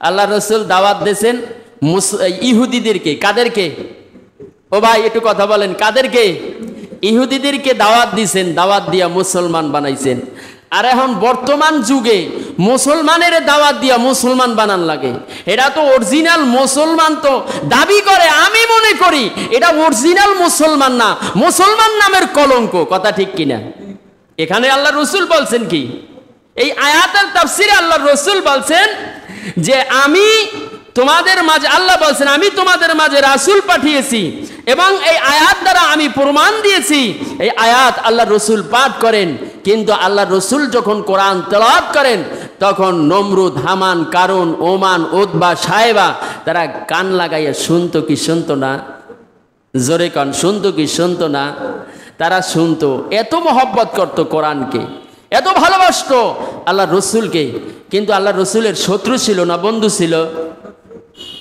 আল্লাহ রসুল দাওয়াত দিয়েছেন ইহুদিদেরকে। কাদেরকে? ও ভাই একটু কথা বলেন, কাদেরকে? ইহুদিদেরকে দাওয়াত দিয়েছেন, দাওয়াত দিয়া মুসলমান বানাইছেন। আর এখন বর্তমান যুগে মুসলমানের দাওয়াত দিয়া মুসলমান বানান লাগে। এটা তো অরিজিনাল মুসলমান তো দাবি করে, আমি মনে করি এটা অরিজিনাল মুসলমান না, মুসলমান নামের কলঙ্ক। কথা ঠিক কিনা? এখানে আল্লাহ রসুল বলছেন কি, এই আয়াতের তাফসিরে আল্লাহ রসুল বলছেন যে আমি তোমাদের মাঝে, আল্লাহ বলছেন আমি তোমাদের মাঝে রাসূল পাঠিয়েছি এবং এই আয়াত দ্বারা আমি প্রমাণ দিয়েছি। এই আয়াত আল্লাহ রসুল পাঠ করেন, কিন্তু আল্লাহ রসুল যখন কোরআন তেলাওয়াত করেন তখন নমরুদ, হামান, কারুন, ওমান, উতবা, সাহেবা তারা কান লাগাইয়া শুনতো কি শুনতো না? জোরে কান, শুনতো কি শুনতো না? তারা শুনতো। এত মহব্বত করত কোরআনকে, এত ভালোবাসতো আল্লাহ রসুলকে। কিন্তু আল্লাহ রসুলের শত্রু ছিল না বন্ধু ছিল?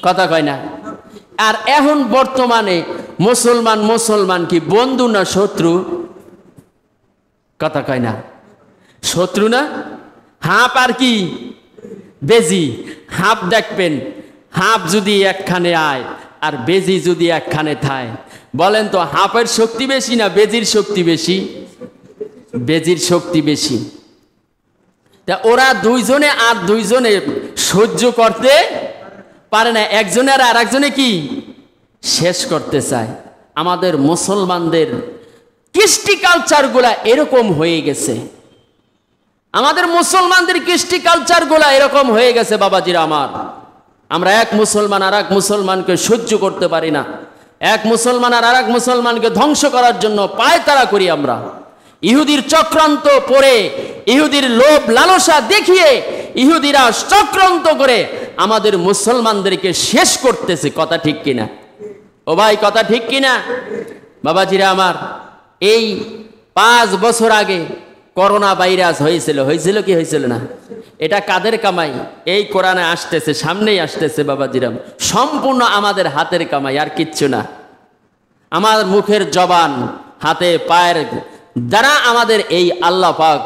কথা কয় না? আর এখন বর্তমানে মুসলমান কি বন্ধু না শত্রু? কথা কয় না? শত্রু না? হাঁপ আর কি বেজি। হাঁপ দেখবেন, হাঁপ যদি একখানে আয় আর বেজি যদি একখানে থায়, বলেন তো হাঁপের শক্তি বেশি না বেজির শক্তি বেশি? বেজির শক্তি বেশি। তা ওরা দুইজনে আর দুইজনে সহ্য করতে পারে না, একজনের আর একজনে কি শেষ করতে চায়। আমাদের মুসলমানদের কৃষ্টি কালচারগুলা এরকম হয়ে গেছে, আমাদের মুসলমানদের কৃষ্টি কালচারগুলা এরকম হয়ে গেছে বাবাজিরা আমার। আমরা এক মুসলমান আর এক মুসলমানকে সহ্য করতে পারি না, এক মুসলমান আর আরেক মুসলমানকে ধ্বংস করার জন্য পায়তারা করি আমরা। ইহুদির চক্রান্ত পড়ে, ইহুদির লোভ লালসা দেখিয়ে ইহুদিরা চক্রান্ত করে আমাদের মুসলমানদেরকে শেষ করতেছে। কথা ঠিক কিনা? ও ভাই, কথা ঠিক কিনা? বাবাজিরা আমার, এই 5 বছর আগে করোনা ভাইরাস হয়েছিল কি হয়েছিল না? এটা কাদের কামাই? এই কোরআনে আসতেছে, সামনেই আসতেছে বাবাজিরা, সম্পূর্ণ আমাদের হাতের কামাই, আর কিচ্ছু না। আমার মুখের জবান, হাতে পায়ের দ্বারা আমাদের এই আল্লাহ পাক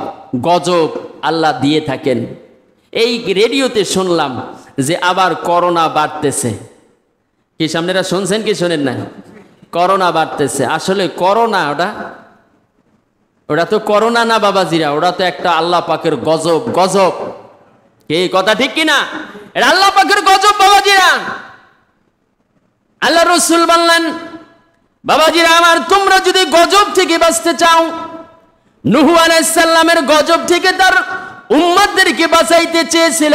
গজব আল্লাহ দিয়ে থাকেন। এই রেডিওতে শুনলাম যে আবার করোনা বাড়তেছে। কি সামনেরা শুনছেন কি শোনেন না? করোনা বাড়তেছে। আসলে করোনা ওটা তো করোনা না বাবাজিরা, ওটা তো একটা আল্লাহ পাকের গজব। গজব কি? কথা ঠিক কিনা? এটা আল্লাহ পাকের গজব বাবাজিরা। আল্লাহ রাসূল বললেন, বাবাজিরা আমার, তোমরা যদি গজব থেকে বাঁচতে চাও, নূহ আলাইহিস সালামের গজব থেকে তার উম্মতদেরকে বাঁচাইতে চেয়েছিল,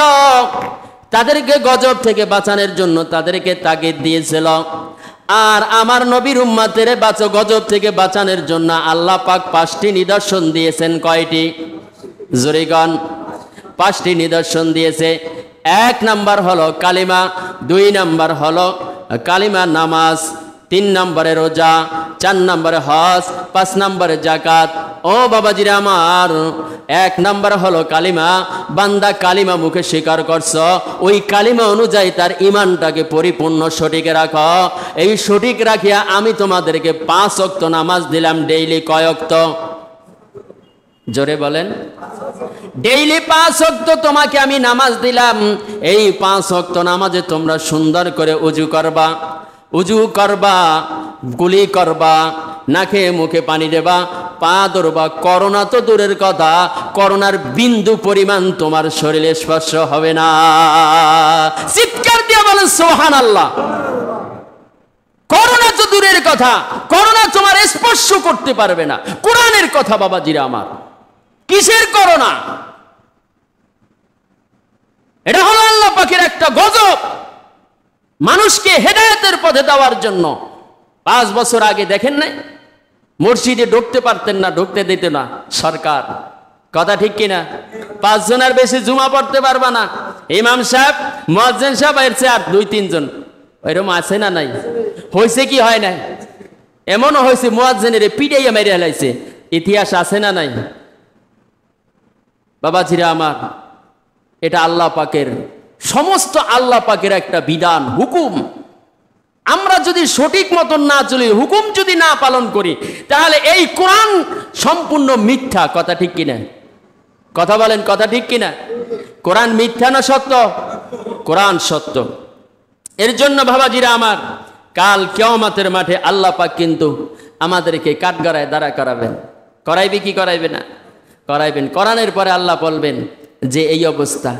তাদেরকে গজব থেকে বাঁচানোর জন্য তাদেরকে তাগিদ দিয়েছিল। আর আমার নবীর উম্মতের গজব থেকে বাঁচানোর জন্য আল্লাহ পাক 5টি নিদর্শন দিয়েছেন। কয়টি? জোরেগণ। 5টি নিদর্শন দিয়েছে। 1 নাম্বার হলো কালিমা, 2 নাম্বার হলো কালিমা নামাজ, 3 নম্বরে রোজা, 4 নম্বরে হজ, 5 নম্বরে যাকাত। ও বাবাজিরা আমার, 1 নম্বর হলো কালিমা। বান্দা কালিমা মুখে স্বীকার করছ, ওই কালিমা অনুযায়ী তার ইমানটাকে পরিপূর্ণ সঠিক রাখো। এই সঠিক রাখিয়া আমি তোমাদেরকে 5 ওয়াক্ত নামাজ দিলাম। ডেইলি কয় ওয়াক্ত? জোরে বলেন। ডেইলি 5 ওয়াক্ত তোমাকে আমি নামাজ দিলাম। এই 5 ওয়াক্ত নামাজে তোমরা সুন্দর করে উজু করবা, গুলি করবা, নাকে মুখে পানি দেবা, পা ধরবা। করোনা তো দূরের কথা, করোনার বিন্দু পরিমাণ তোমার শরীরে স্পর্শ হবে না। চিৎকার দিয়ে বলেন সুবহানাল্লাহ। করোনা তো দূরের কথা, করোনা তোমার স্পর্শ করতে পারবে না। কোরআনের কথা বাবাজিরা আমার। কিসের করোনা? এটা হলো আল্লাহ পাকের একটা গজব, মানুষকে হেদায়েতের পথে দেওয়ার জন্য। 5 বছর আগে দেখেন নাই, মসজিদে ঢুকতে পারতেন না, ঢুকতে দিত না সরকার। কথা ঠিক কিনা? 5 জনের বেশি জুমা পড়তে পারবা না। ইমাম সাহেব, মুয়াজ্জিন সাহেব, এর চেয়ে আর 2-3 জন এরকম আছে না নাই? হয়েছে কি হয় নাই? এমনও হয়েছে মুয়াজ্জিনের পিটাইয়া মেরে হেলাইছে। ইতিহাস আছে না নাই? বাবাজিরা আমার, এটা আল্লাহ পাকের, সমস্ত আল্লাহ পাকের একটা বিধান, হুকুম। আমরা যদি সঠিক মতন না চলি, হুকুম যদি না পালন করি, তাহলে এই কোরআন সম্পূর্ণ মিথ্যা। কথা ঠিক কিনা? কথা বলেন, কথা ঠিক কিনা? কোরআন মিথ্যা না সত্য? কোরআন সত্য। এর জন্য বাবাজিরা আমার, কাল কিয়ামতের মাঠে আল্লাহ পাক কিন্তু আমাদেরকে কাঠগড়ায় দাঁড়া করাবেন। করাইবে কি করাইবে না? করাইবেন। কোরআনের পরে আল্লাহ বলবেন যে এই অবস্থা।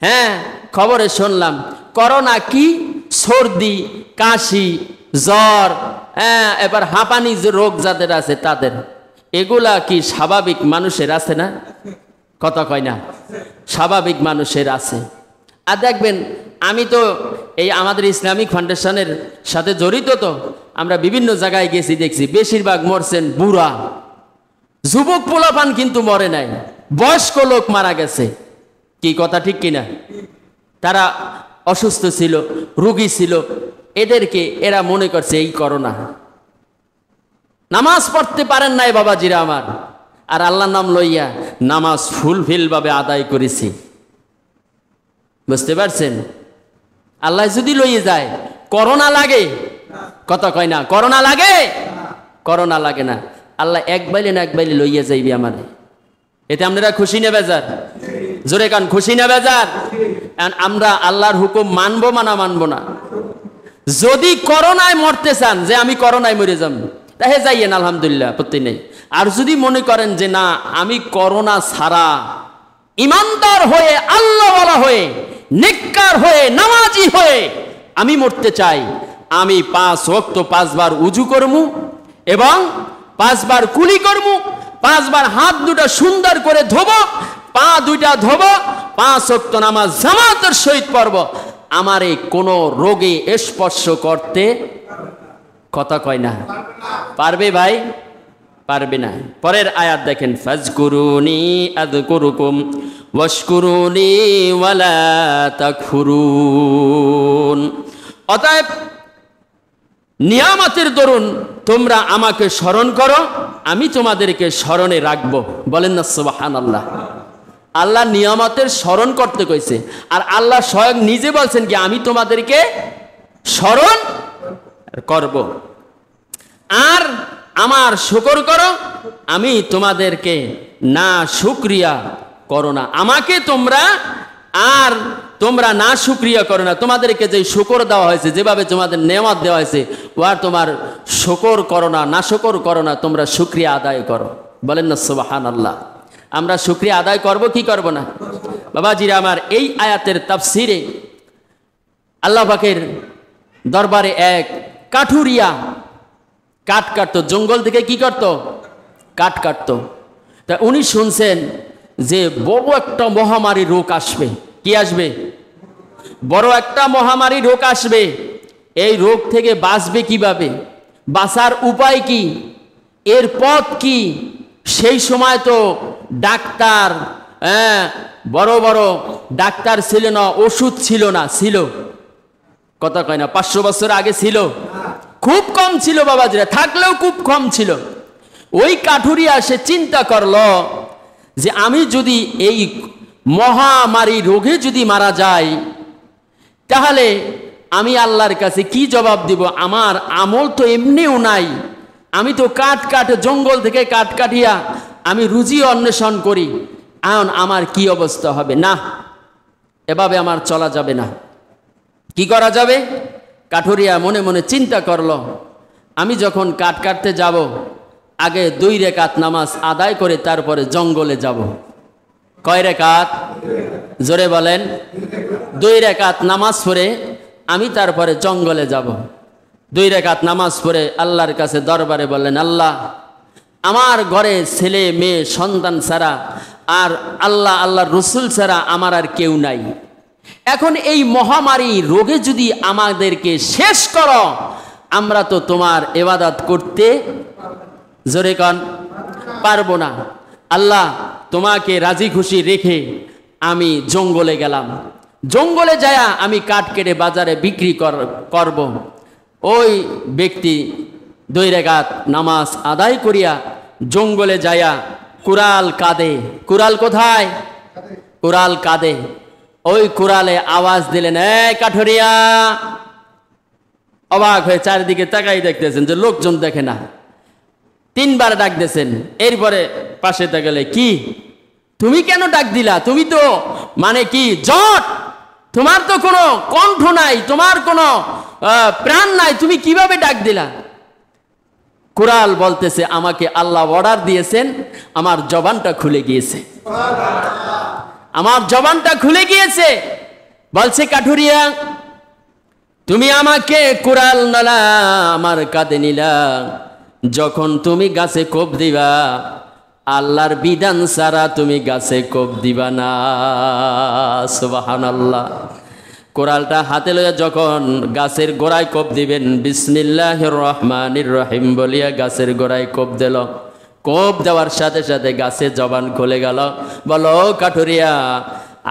হ্যাঁ, খবরে শুনলাম করোনা কি, সর্দি, কাশি, জ্বর, হ্যাঁ, এবার হাঁপানি যে রোগ যাদের আছে তাদের, এগুলা কি স্বাভাবিক মানুষের আছে না? কথা কয় না? স্বাভাবিক মানুষের আছে। আর দেখবেন, আমি তো এই আমাদের ইসলামিক ফাউন্ডেশনের সাথে জড়িত, তো আমরা বিভিন্ন জায়গায় গেছি, দেখছি বেশিরভাগ মরছেন বুড়া। যুবক পোলাপান কিন্তু মরে নাই, বয়স্ক লোক মারা গেছে। কি কথা ঠিক কিনা? তারা অসুস্থ ছিল, রোগী ছিল, এদেরকে এরা মনে করছে এই করোনা। নামাজ পড়তে পারেন নাই বাবাজিরা আমার, আর আল্লাহর নাম লইয়া নামাজ ফুলফিল ভাবে আদায় করেছি। বুঝতে পারছেন? আল্লাহ যদি লইয়ে যায়, করোনা লাগে? কথা কয় না? করোনা লাগে? করোনা লাগে না। আল্লাহ এক বাইলে না এক বাইলে লইয়া যাইবি আমার। এতে আপনারা খুশি না বেজার? জোরে কান, খুশি না বেজার? আমরা আল্লাহর হুকুম মানবো মানবো না? যদি করোনায় মরতে চান, যে আমি করোনায় মরে যাব, তাহে যাইয়েন, আলহামদুলিল্লাহ, আপত্তি নেই। আর যদি মনে করেন যে না, আমি করোনা ছাড়া ইমানদার হয়ে, আল্লাহওয়ালা হয়ে, নেককার হয়ে, নামাজি হয়ে আমি মরতে চাই, আমি 5 ওয়াক্ত 5 বার উজু করমু এবং 5 বার কুলি করমু, 5 বার হাত দুটা সুন্দর করে ধোবো, পা দুইটা ধোবো, 5 ওয়াক্ত নামাজ জামাতের সহিত পড়ব। আমারে কোনো রোগে স্পর্শ করতে, কথা কয় না, পারবে ভাই? পারবে না। পরের আয়াত দেখেন, ফাজকুরুনি আযকুরুকুম ওয়াশকুরুনি ওয়ালা তাকফুরুন। অতএব নিয়ামতের দরুন তোমরা আমাকে স্মরণ করো, আমি তোমাদেরকে স্মরণে রাখবো। বলেন না সুবহানাল্লাহ। আল্লাহ নিয়ামতের স্মরণ করতে কইছে, আর আল্লাহ স্বয়ং নিজে বলছেন কি আমি তোমাদেরকে স্মরণ করব। আর আমার শুকর করো, আমি তোমাদেরকে না শুকরিয়া করো না। আমাকে তোমরা না শুকরিয়া করো না। তোমাদেরকে যে শুকর দেওয়া হয়েছে, যেভাবে তোমাদের নেয়ামত দেওয়া হয়েছে, আর তোমার শুকর করো না, না শুকর করো না, তোমরা শুকরিয়া আদায় করো। বলেন না সুবহানাল্লাহ। আমরা শুকরিয়া আদায় করব কি করব না? বাবাজিরা আমার, এই আয়াতের তাফসিরে আল্লাহ পাকের দরবারে এক কাঠুরিয়া কাঠ কাটতো, জঙ্গল থেকে কি করতো? কাঠ কাটতো। তা উনি শুনছেন যে বড় একটা মহামারী রোগ আসবে। কি আসবে? বড় একটা মহামারী রোগ আসবে। এই রোগ থেকে বাঁচবে কিভাবে? বাঁচার উপায় কি? এর পথ কি? সেই সময় তো ডাক্তার, বড় বড় ডাক্তার ছিল না, ওষুধ ছিল না। ছিল? কথা কয় না। 500 বছর আগে ছিল? খুব কম ছিল বাবাজিরা, থাকলেও খুব কম ছিল। ওই কাঠুরিয়া সে চিন্তা করলো যে আমি যদি এই মহামারী রোগে যদি মারা যাই, তাহলে আমি আল্লাহর কাছে কি জবাব দিব? আমার আমল তো এমনিও নাই, আমি তো জঙ্গল থেকে কাঠ কাটিয়া আমি রুজি অন্বেষণ করি, এখন আমার কি অবস্থা হবে? না, এভাবে আমার চলা যাবে না। কি করা যাবে? কাঠুরিয়া মনে মনে চিন্তা করলো, আমি যখন কাঠ কাটতে যাব, আগে 2 রাকাত নামাজ আদায় করে তারপরে জঙ্গলে যাব। কয় রাকাত? জোরে বলেন। 2 রাকাত নামাজ পড়ে আমি তারপরে জঙ্গলে যাব। 2 রাকাত নামাজ পড়ে আল্লাহর কাছে দরবারে বললেন, আল্লাহ, আমার ঘরে ছেলে মেয়ে সন্তান ছাড়া আর আল্লাহর রসুল ছাড়া আমার আর কেউ নাই। এখন এই মহামারী রোগে যদি আমাদেরকে শেষ করো, আমরা তো তোমার ইবাদত করতে, জোরে কন, পারবো না। আল্লাহ, তোমাকে রাজি খুশি রেখে আমি জঙ্গলে গেলাম। জঙ্গলে যায়া আমি কাঠ কেটে বাজারে বিক্রি করব। ওই ব্যক্তি 2 রাকাত নামাজ আদায় করিয়া জঙ্গলে যায়া কুড়াল কাঁদে। কুড়াল কোথায়? কুড়াল কাঁদে। ওই কুড়ালে আওয়াজ দিলেন, এই কাঠুরিয়া। অবাক হয়ে চারিদিকে তাকাই দেখতেছেন যে লোকজন দেখে না। 3 বার ডাক দিয়েছেন। এরপরে পাশে তাকালে, কি তুমি কেন ডাক দিলা? তুমি তো মানে কি জট, তোমার তো কোনো কণ্ঠ নাই, তোমার কোনো প্রাণ নাই, তুমি কিভাবে ডাক দিলা? কুড়াল বলতেছে, আমাকে আল্লাহ অর্ডার দিয়েছেন, আমার জবানটা খুলে গিয়েছে, আমার জবানটা খুলে গিয়েছে। বলছে, কাঠুরিয়া, তুমি আমাকে কুড়াল নালা আমার কাঁধে নিলা, যখন তুমি গাছে কোপ দিবা, আল্লাহর বিধান ছাড়া তুমি গাছে কোপ দিবা না। সুবহানাল্লাহ। কোরালটা হাতে লইয়া যখন গাছের গোড়ায় কোপ দিবেন, বিসমিল্লাহির রহমানির রহিম বলিয়া গাছের গোড়ায় কোপ দিল। কোপ দেওয়ার সাথে সাথে গাছের জবান খুলে গেল। বলো, কাঠুরিয়া,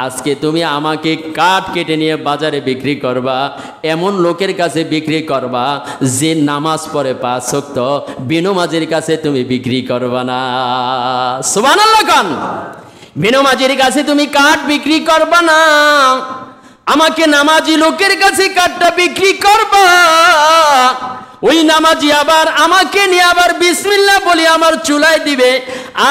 আজকে তুমি আমাকে কাঠ কেটে নিয়ে বাজারে বিক্রি করবা, এমন লোকের কাছে বিক্রি করবা যে নামাজ পড়ে 5 ওয়াক্ত, বিনমাজির কাছে তুমি বিক্রি করবা না। সুবহানাল্লাহ খান। বিনমাজির কাছে তুমি কাঠ বিক্রি করবা না, আমাকে নামাজি লোকের কাছে কাঠটা বিক্রি করবা। ওই নামাজি আবার আমাকে নিয়ে আবার বিসমিল্লাহ বলি আমার চুলায় দিবে,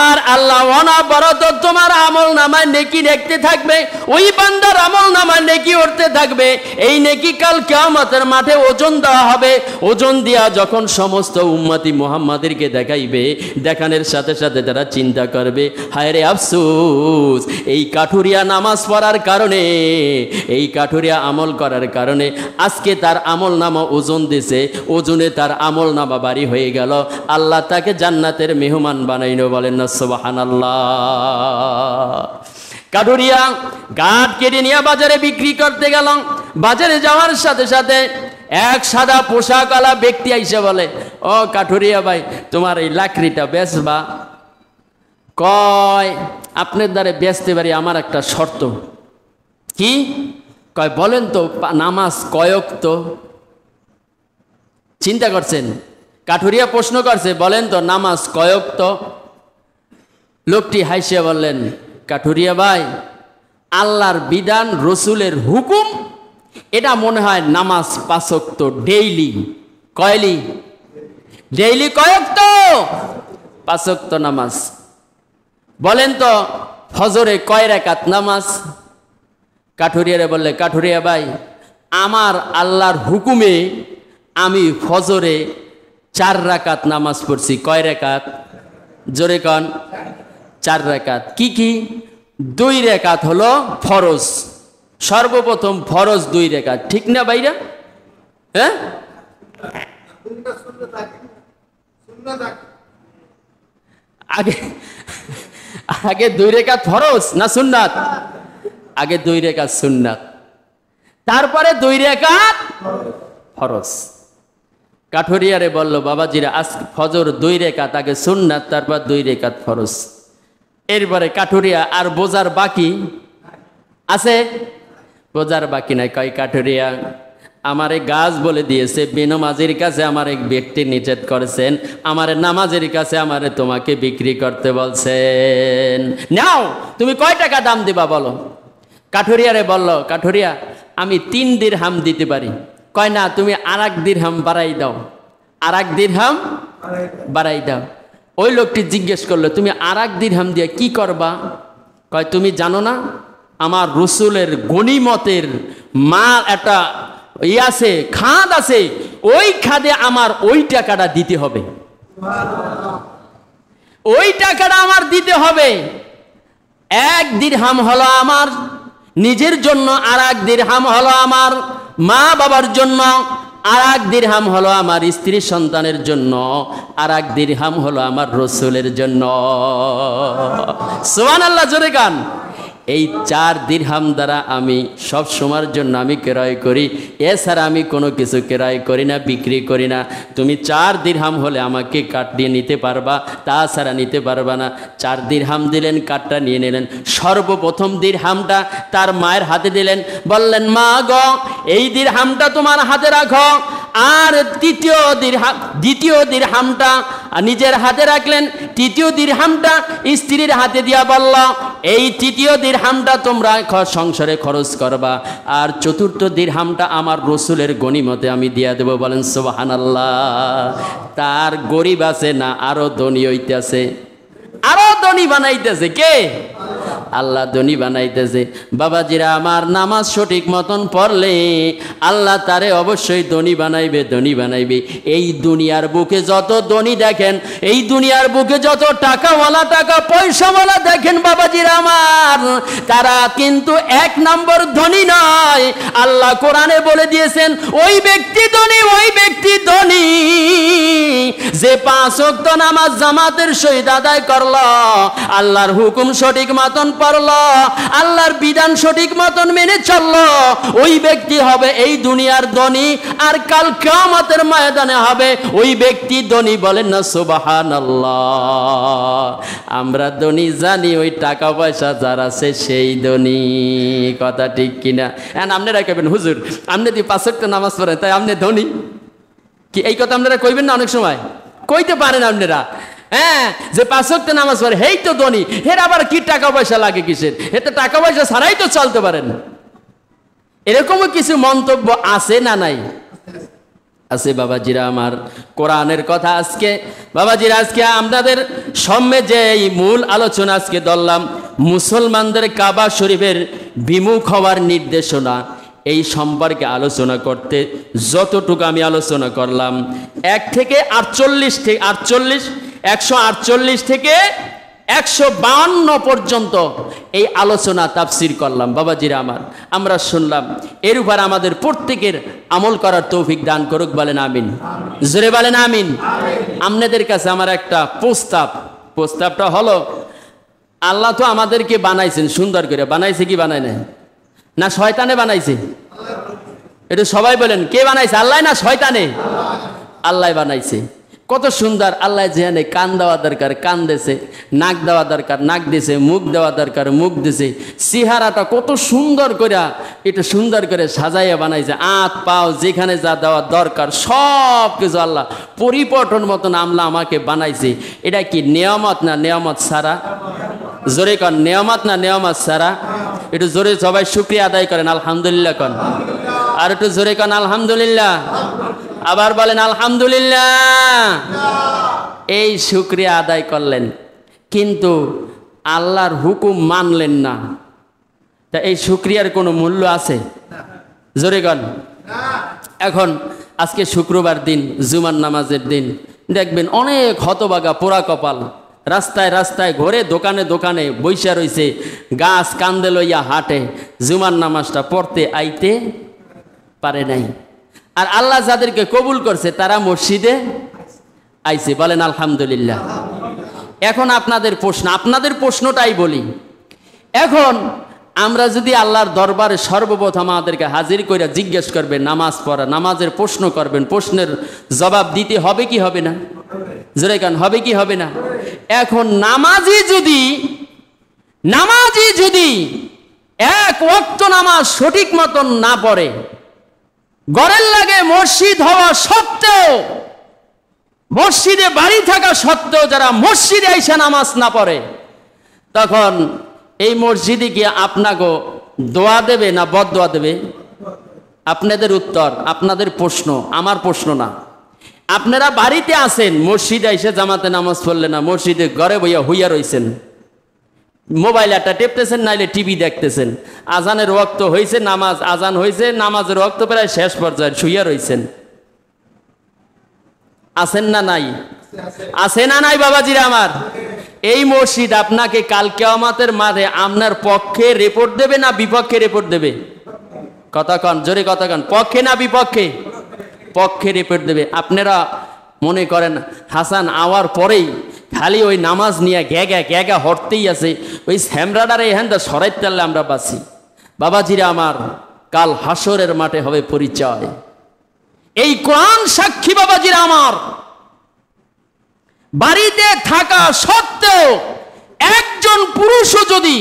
আর আল্লাহ অনবরত তোমার আমল নামায় নেকি দেখতে থাকবে। ওই বান্দার আমল নামায় নেকি উঠতে থাকবে। এই নেকি কাল কিয়ামতের মাঠে ওজন দেওয়া হবে। ওজন দিয়া যখন সমস্ত উম্মতি মুহাম্মাদেরকে দেখাইবে, দেখানোর সাথে সাথে তারা চিন্তা করবে, হায় রে আফসোস, এই কাঠুরিয়া নামাজ পড়ার কারণে, এই কাঠুরিয়া আমল করার কারণে আজকে তার আমল নামা ওজন দিছে, ওজন তার আমল নামা বাড়ি হয়ে গেল, আল্লাহ তাকে জান্নাতের মেহমান বানাইনো। বলেন না সুবহানাল্লাহ। কাঠুরিয়া কাঠ কেটে নিয়ে বাজারে বিক্রি করতে গেল। বাজারে যাওয়ার সাথে সাথে এক সাদা পোশাকওয়ালা ব্যক্তি আইসে বলে, ও কাঠুরিয়া ভাই, তোমার এই লাকড়িটা বেচবা? কয়, আপনার দ্বারে বেচতে পারি, আমার একটা শর্ত। কি? কয়, বলেন তো নামাজ কয়ক? তো চিন্তা করছেন, কাঠুরিয়া প্রশ্ন করছে, বলেন তো নামাজ কয়ক? তো লোকটি হাসিয়া বললেন, কাঠুরিয়া ভাই, আল্লাহর বিধান, রসুলের হুকুম, এটা মনে হয় নামাজ 5 ওয়াক্ত ডেইলি। কয়লি? ডেইলি কয়ক? তো 5 ওয়াক্ত নামাজ। বলেন তো ফজরে কয় রাকাত নামাজ? কাঠুরিয়ারে বললে, কাঠুরিয়া ভাই, আমার আল্লাহর হুকুমে আমি ফজরে 4 রাকাত নামাজ পড়ছি। কয় রাকাত? জোরে কন। 4 রাকাত। কি কি? 2 রাকাত হলো ফরজ, সর্বপ্রথম ফরজ 2 রাকাত, ঠিক না ভাইরা? হ্যাঁ, আগে আগে 2 রাকাত ফরজ না সুন্নাত? আগে 2 রাকাত সুন্নাত, তারপরে 2 রাকাত ফরজ। কাঠুরিয়ারে বলল, বাবাজিরা, আজ ফজর 2 রাকাত, আগে সুন্নাত, তারপর 2 রাকাত ফরজ। এরপরে কাঠুরিয়া আর বোঝার বাকি আছে? বোঝার বাকি নাই। কয়, কাঠুরিয়া, আমারে গাছ বলে দিয়েছে, বেনমাজির কাছে আমার এক ব্যক্তি নিষেধ করেছেন, আমারে নামাজের কাছে আমারে তোমাকে বিক্রি করতে বলছেন। নাও, তুমি কয় টাকা দাম দিবা বলো? কাঠুরিয়ারে বলল, কাঠুরিয়া, আমি 3 দিরহাম দিতে পারি। কয়, না, তুমি আর 1 দিরহাম বাড়াই দাও, আর 1 দিরহাম বাড়াই দাও। ওই লোকটি জিজ্ঞেস করলো, তুমি আর 1 দিরহাম দিয়ে কি করবা? কয়, তুমি জানো না আমার রসুলের গনিমতের মাল একটা আছে, খাদ আছে, ওই খাদে আমার ওই টাকাটা দিতে হবে, ওই টাকাটা আমার দিতে হবে। 1 দিরহাম হলো আমার নিজের জন্য, আর 1 দিরহাম হলো আমার মা বাবার জন্য, আর 1 দিরহাম হলো আমার স্ত্রী সন্তানের জন্য, আর 1 দিরহাম হলো আমার রসুলের জন্য। সুবহানাল্লাহ, জোরে গান। এই 4 দিরহাম দ্বারা আমি সব সময়ের জন্য আমি ক্রয় করি, এছাড়া আমি কোনো কিছু ক্রয় করি না, বিক্রি করি না। তুমি 4 দিরহাম হলে আমাকে কাঠ দিয়ে নিতে পারবা, তাছাড়া নিতে পারবা না। 4 দিরহাম দিলেন, কাঠটা নিয়ে নিলেন। সর্বপ্রথম দিরহামটা তার মায়ের হাতে দিলেন, বললেন, মা গো, এই দিরহামটা তোমার হাতে রাখো। আর দ্বিতীয় দিরহামটা নিজের হাতে রাখলেন, তৃতীয় দিরহামটা স্ত্রীর হাতে দিয়া বলল, এই 3য় দিরহামটা তোমরা সংসারে খরচ করবা, আর 4র্থ দিরহামটা আমার রসুলের গনিমতে আমি দিয়া দেব। বলেন সুবহানাল্লাহ। তার গরিব আছে না আরো ধনী হইতেছে, আরো ধনী বানাইতেছে কে? আল্লাহ ধনী বানাইতেছে। বাবাজিরা আমার, নামাজ সঠিক মতন পড়লে আল্লাহ তারে অবশ্যই ধনী বানাইবে, ধনী বানাইবে। এই দুনিয়ার বুকে যত ধনী দেখেন, এই দুনিয়ার বুকে যত টাকাওয়ালা, টাকা পয়সাওয়ালা দেখেন বাবাজিরা আমার, তারা কিন্তু 1 নম্বর ধনী নয়। আল্লাহ কোরআনে বলে দিয়েছেন, ওই ব্যক্তি ধনী, ওই ব্যক্তি ধনী যে 5 ওয়াক্ত নামাজ জামাতের সহিত আদায় করল, আল্লাহর হুকুম সঠিক মতন পড়লো, আল্লাহর বিধান সঠিক মতন মেনে চললো, ওই ব্যক্তি হবে এই দুনিয়ার ধনী, আর কাল কিয়ামতের ময়দানে হবে ওই ব্যক্তি ধনী। বলেন না সুবহানাল্লাহ। আমরা ধনী জানি, ওই টাকা পয়সা যার আছে সেই ধনী। কথা ঠিক কিনা? আপনারা কইবেন, হুজুর আপনি যদি 5 ওয়াক্ত নামাজ পড়েন তাই আপনি ধনী? কি এই কথা আপনারা কইবেন না? অনেক সময় কইতে পারেন আপনারা, হ্যাঁ, যে 5 ওয়াক্ত নামাজ পড়ে হেই তো ধনী, হের আবার কি টাকা পয়সা লাগে কিসের? এতে টাকা পয়সা ছাড়াই তো চলতে পারেন। এরকমও কিছু মন্তব্য আছে না নাই? আছে বাবাজিরা আমার। কোরআনের কথা আজকে বাবাজিরা, আজকে আপনাদের সামনে যে এই মূল আলোচনা আজকে ধরলাম, মুসলমানদের কাবা শরীফের বিমুখ হওয়ার নির্দেশনা, এই সম্পর্কে আলোচনা করতে যতটুকু আমি আলোচনা করলাম, 148 থেকে 152 পর্যন্ত এই আলোচনা তাফসির করলাম বাবাজিরা আমার। আমরা শুনলাম, এর উপর আমাদের প্রত্যেকের আমল করার তৌফিক দান করুক। বলেন আমিন, জোরে বলেন আমিন। আপনাদের কাছে আমার একটা প্রস্তাবটা হলো, আল্লাহ তো আমাদেরকে বানাইছেন সুন্দর করে, বানাইছে কি বানায় না? না শয়তানে বানাইছে? এটা সবাই বলেন, কে বানাইছে? আল্লাহ না শয়তানে? আল্লাহ বানাইছে। কত সুন্দর। আল্লাহ যেখানে কান দেওয়া দরকার কান দিয়েছে, নাক দেওয়া দরকার নাক দিয়েছে, মুখ দেওয়া দরকার মুখ দিয়েছে। চেহারাটা কত সুন্দর করে, এটা সুন্দর করে সাজাইয়া বানাইছে। আত পাও যেখানে যা দেওয়া দরকার সব কিছু আল্লাহ পরিবর্তন মতন আমলা আমাকে বানাইছে। এটা কি নিয়ামত না নিয়ামত সারা? জোরে কন, নিয়ামত না নিয়ামত সারা? একটু জোরে সবাই শুকরিয়া আদায় করেন, আলহামদুলিল্লাহ কন। আর একটু জোরে কন, আলহামদুলিল্লাহ। আবার বলেন আলহামদুলিল্লাহ। এই শুকরিয়া আদায় করলেন, কিন্তু আল্লাহর হুকুম মানলেন না। তা এই শুকরিয়ার কোনো মূল্য আছে? জোরে কন। এখন আজকে শুক্রবার দিন, জুমার নামাজের দিন, দেখবেন অনেক হতবাগা পোড়া কপাল রাস্তায় রাস্তায় ঘরে দোকানে দোকানে বইসা রইছে, গাছ কান্দে লইয়া হাঁটে, জুমার নামাজটা পড়তে আইতে পারে নাই। আর আল্লাহ যাদেরকে কবুল করছে তারা মসজিদে আইছে। বলেন আলহামদুলিল্লাহ। এখন আপনাদের প্রশ্ন, আপনাদের প্রশ্নটাই বলি। এখন আমরা যদি আল্লাহর দরবারে সর্বপ্রথম আমাদেরকে হাজির করে জিজ্ঞেস করবে নামাজ পড়া, নামাজের প্রশ্ন করবেন, প্রশ্নের জবাব দিতে হবে কি হবে না? জোরে কান, হবে কি হবে না? এখন নামাজি যদি এক ওয়াক্ত নামাজ সঠিক মতন না পড়ে, ঘরের লাগে মসজিদ হওয়া সত্ত্বেও, মসজিদে বাড়ি থাকা সত্ত্বেও যারা মসজিদে আইসা নামাজ না পড়ে, তখন এই মসজিদে গিয়ে আপনাকে দোয়া দেবে না বদদোয়া দেবে? আপনাদের উত্তর, আপনাদের প্রশ্ন, আমার প্রশ্ন না। আপনারা বাড়িতে আছেন, মসজিদে এসে জামাতে নামাজ পড়লেন না, মসজিদে ঘরে বইয়া হইয়া রইছেন, মোবাইল একটা টেপতেছেন, নাইলে টিভি দেখতেছেন। আজানের ওয়াক্ত হয়েছে, নামাজ আজান হয়েছে, নামাজের ওয়াক্ত প্রায় শেষ পর্যায়ে শুইয়া রইছেন। আছেন না নাই? আছে না নাই বাবাজিরা আমার? এই মসজিদ আপনাকে কাল কিয়ামতের মাঠে আপনার পক্ষে রিপোর্ট দেবে না বিপক্ষে রিপোর্ট দেবে? কথা কন, জোরে কথা কন। পক্ষে না বিপক্ষে? পক্ষে রিপোর্ট দেবে। আপনারা মনে করেন হাসান আওয়ার পরেই খালি ওই নামাজ নিয়ে গ্যাগা হরতেই আছে, ওই স্যামরাডারে এখান সরাই তাহলে আমরা বাঁচি। বাবাজিরা আমার, কাল হাসরের মাঠে হবে পরিচয়। এই কোরআন সাক্ষী বাবাজিরা আমার, বাড়িতে থাকা সত্ত্বেও একজন পুরুষও যদি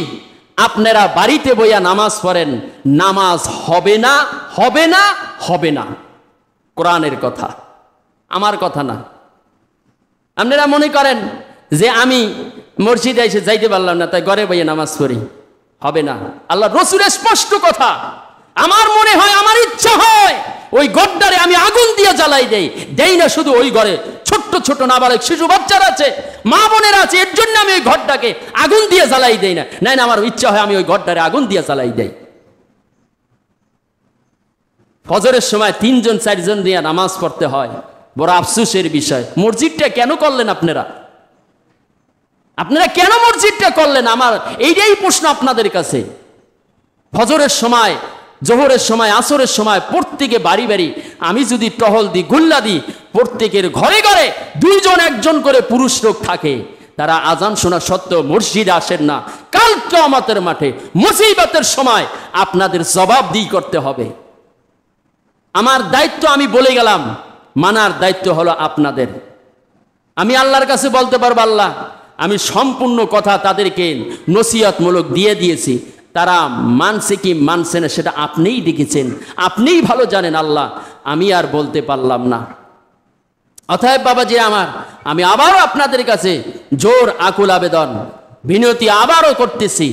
আপনারা বাড়িতে বইয়া নামাজ পড়েন, নামাজ হবে না, হবে না, হবে না। কোরআনের কথা, আমার কথা না। আপনারা মনে করেন যে আমি মসজিদে এসে যাইতে পারলাম না, তাই ঘরে বইয়ে নামাজ পড়ি, হবে না। আল্লাহ রসুলের স্পষ্ট কথা। আমার মনে হয়, আমার ইচ্ছা হয় ওই গড্ডারে আমি আগুন দিয়ে জ্বালাই দেই না। শুধু ওই ঘরে ছোট্ট ছোট নাবালক শিশু বাচ্চারা আছে, মা বোনেরা আছে, এর জন্য আমি ওই ঘরটাকে আগুন দিয়ে জ্বালাই দেই না। না, আমার ইচ্ছা হয় আমি ওই ঘরটারে আগুন দিয়ে জ্বালাই দেই। ফজরের সময় 3জন 4জন দিয়ে নামাজ পড়তে হয়, বড় আফসোসের বিষয়। মসজিদটা কেন করলেন আপনারা? আপনারা কেন মসজিদটা করলেন? আমার এইটাই প্রশ্ন আপনাদের কাছে। ফজরের সময়, জোহরের সময়, আসরের সময় প্রত্যেকে বাড়ি বাড়ি আমি যদি টহল দিই, গুল্লা দিই, প্রত্যেকের ঘরে ঘরে 2জন 1জন করে পুরুষ লোক থাকে, তারা আজান শোনা সত্ত্বেও মসজিদে আসেন না। কাল কিয়ামতের মাঠে মুসিবতের সময় আপনাদের জবাবদিহি করতে হবে। আমার দায়িত্ব আমি বলে গেলাম, মানার দায়িত্ব হলো আপনাদের। আমি আল্লাহর কাছে বলতে পারবো, আল্লাহ আমি সম্পূর্ণ কথা তাদেরকে নসিহতমূলক দিয়ে দিয়েছি, তারা মানছে কি মানছে না সেটা আপনিই দেখেছেন, আপনিই ভালো জানেন। আল্লাহ আমি আর বলতে পারলাম না। অতএব বাবাজি আমার, আমি আবারও আপনাদের কাছে জোর আকুল আবেদন বিনতি আবারও করতেছি।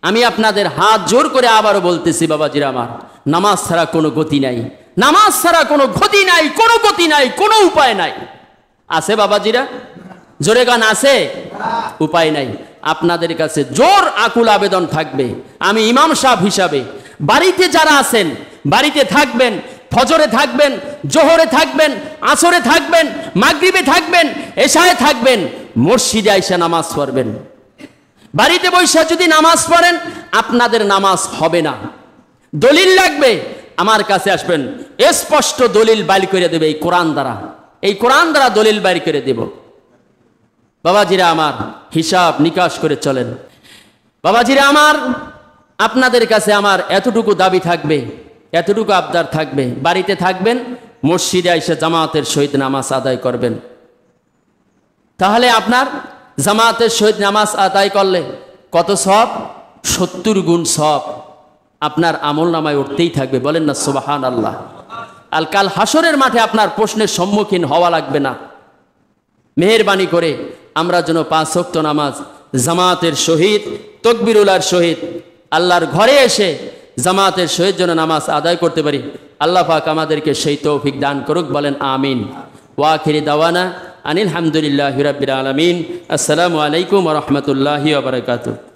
আমি আপনাদের হাত জোর করে আবারও বলতেছি, বাবাজিরা আমার, নামাজ ছাড়া কোনো গতি নাই, নামাজ ছাড়া কোনো গতি নাই, কোনো গতি নাই, কোনো উপায় নাই। আছে বাবাজিরা? জোরে গান আছে? উপায় নাই। আপনাদের কাছে জোর আকুল আবেদন থাকবে, আমি ইমাম সাহেব হিসাবে, বাড়িতে যারা আছেন বাড়িতে থাকবেন, ফজরে থাকবেন, জোহরে থাকবেন, আসরে থাকবেন, মাগরিবে থাকবেন, এশায়ে থাকবেন, মসজিদে আইসা নামাজ পড়বেন। বাড়িতে বসে যদি নামাজ পড়েন আপনাদের নামাজ হবে না। দলিল লাগবে, আমার কাছে আসবেন, স্পষ্ট দলিল বাইর করে দেবে এই কোরআন দ্বারা, এই কোরআন দ্বারা দলিল বাইর করে দেব। বাবাজিরা আমার, হিসাব নিকাশ করে চলেন। বাবাজিরা আমার, আপনাদের কাছে আমার এতটুকু দাবি থাকবে, এতটুকু আবদার থাকবে। বাড়িতে থাকবেন, মসজিদে এসে জামাতের সহিত নামাজ আদায় করবেন। তাহলে আপনার জামাতের সহিত নামাজ আদায় করলে কত সওয়াব? 70 গুণ সওয়াব আপনার আমল নামায় উঠতেই থাকবে। বলেন না সুবহানাল্লাহ। আল কাল হাসরের মাঠে আপনার প্রশ্নের সম্মুখীন হওয়া লাগবে না। মেহেরবানি করে আমরা যেন 5 ওয়াক্ত নামাজ জামাতের সহিত তাকবীরুল্লাহর সহিত আল্লাহর ঘরে এসে জামাতের সহিত যেন নামাজ আদায় করতে পারি। আল্লাহ পাক আমাদেরকে সেই তৌফিক দান করুক। বলেন আমিন। ওয়া আখিরি দাওয়ানা আনিল হামদুলিল্লাহি রাব্বিল আলামিন। আসসালামু আলাইকুম ওয়া রাহমাতুল্লাহি ওয়া বারাকাতুহু।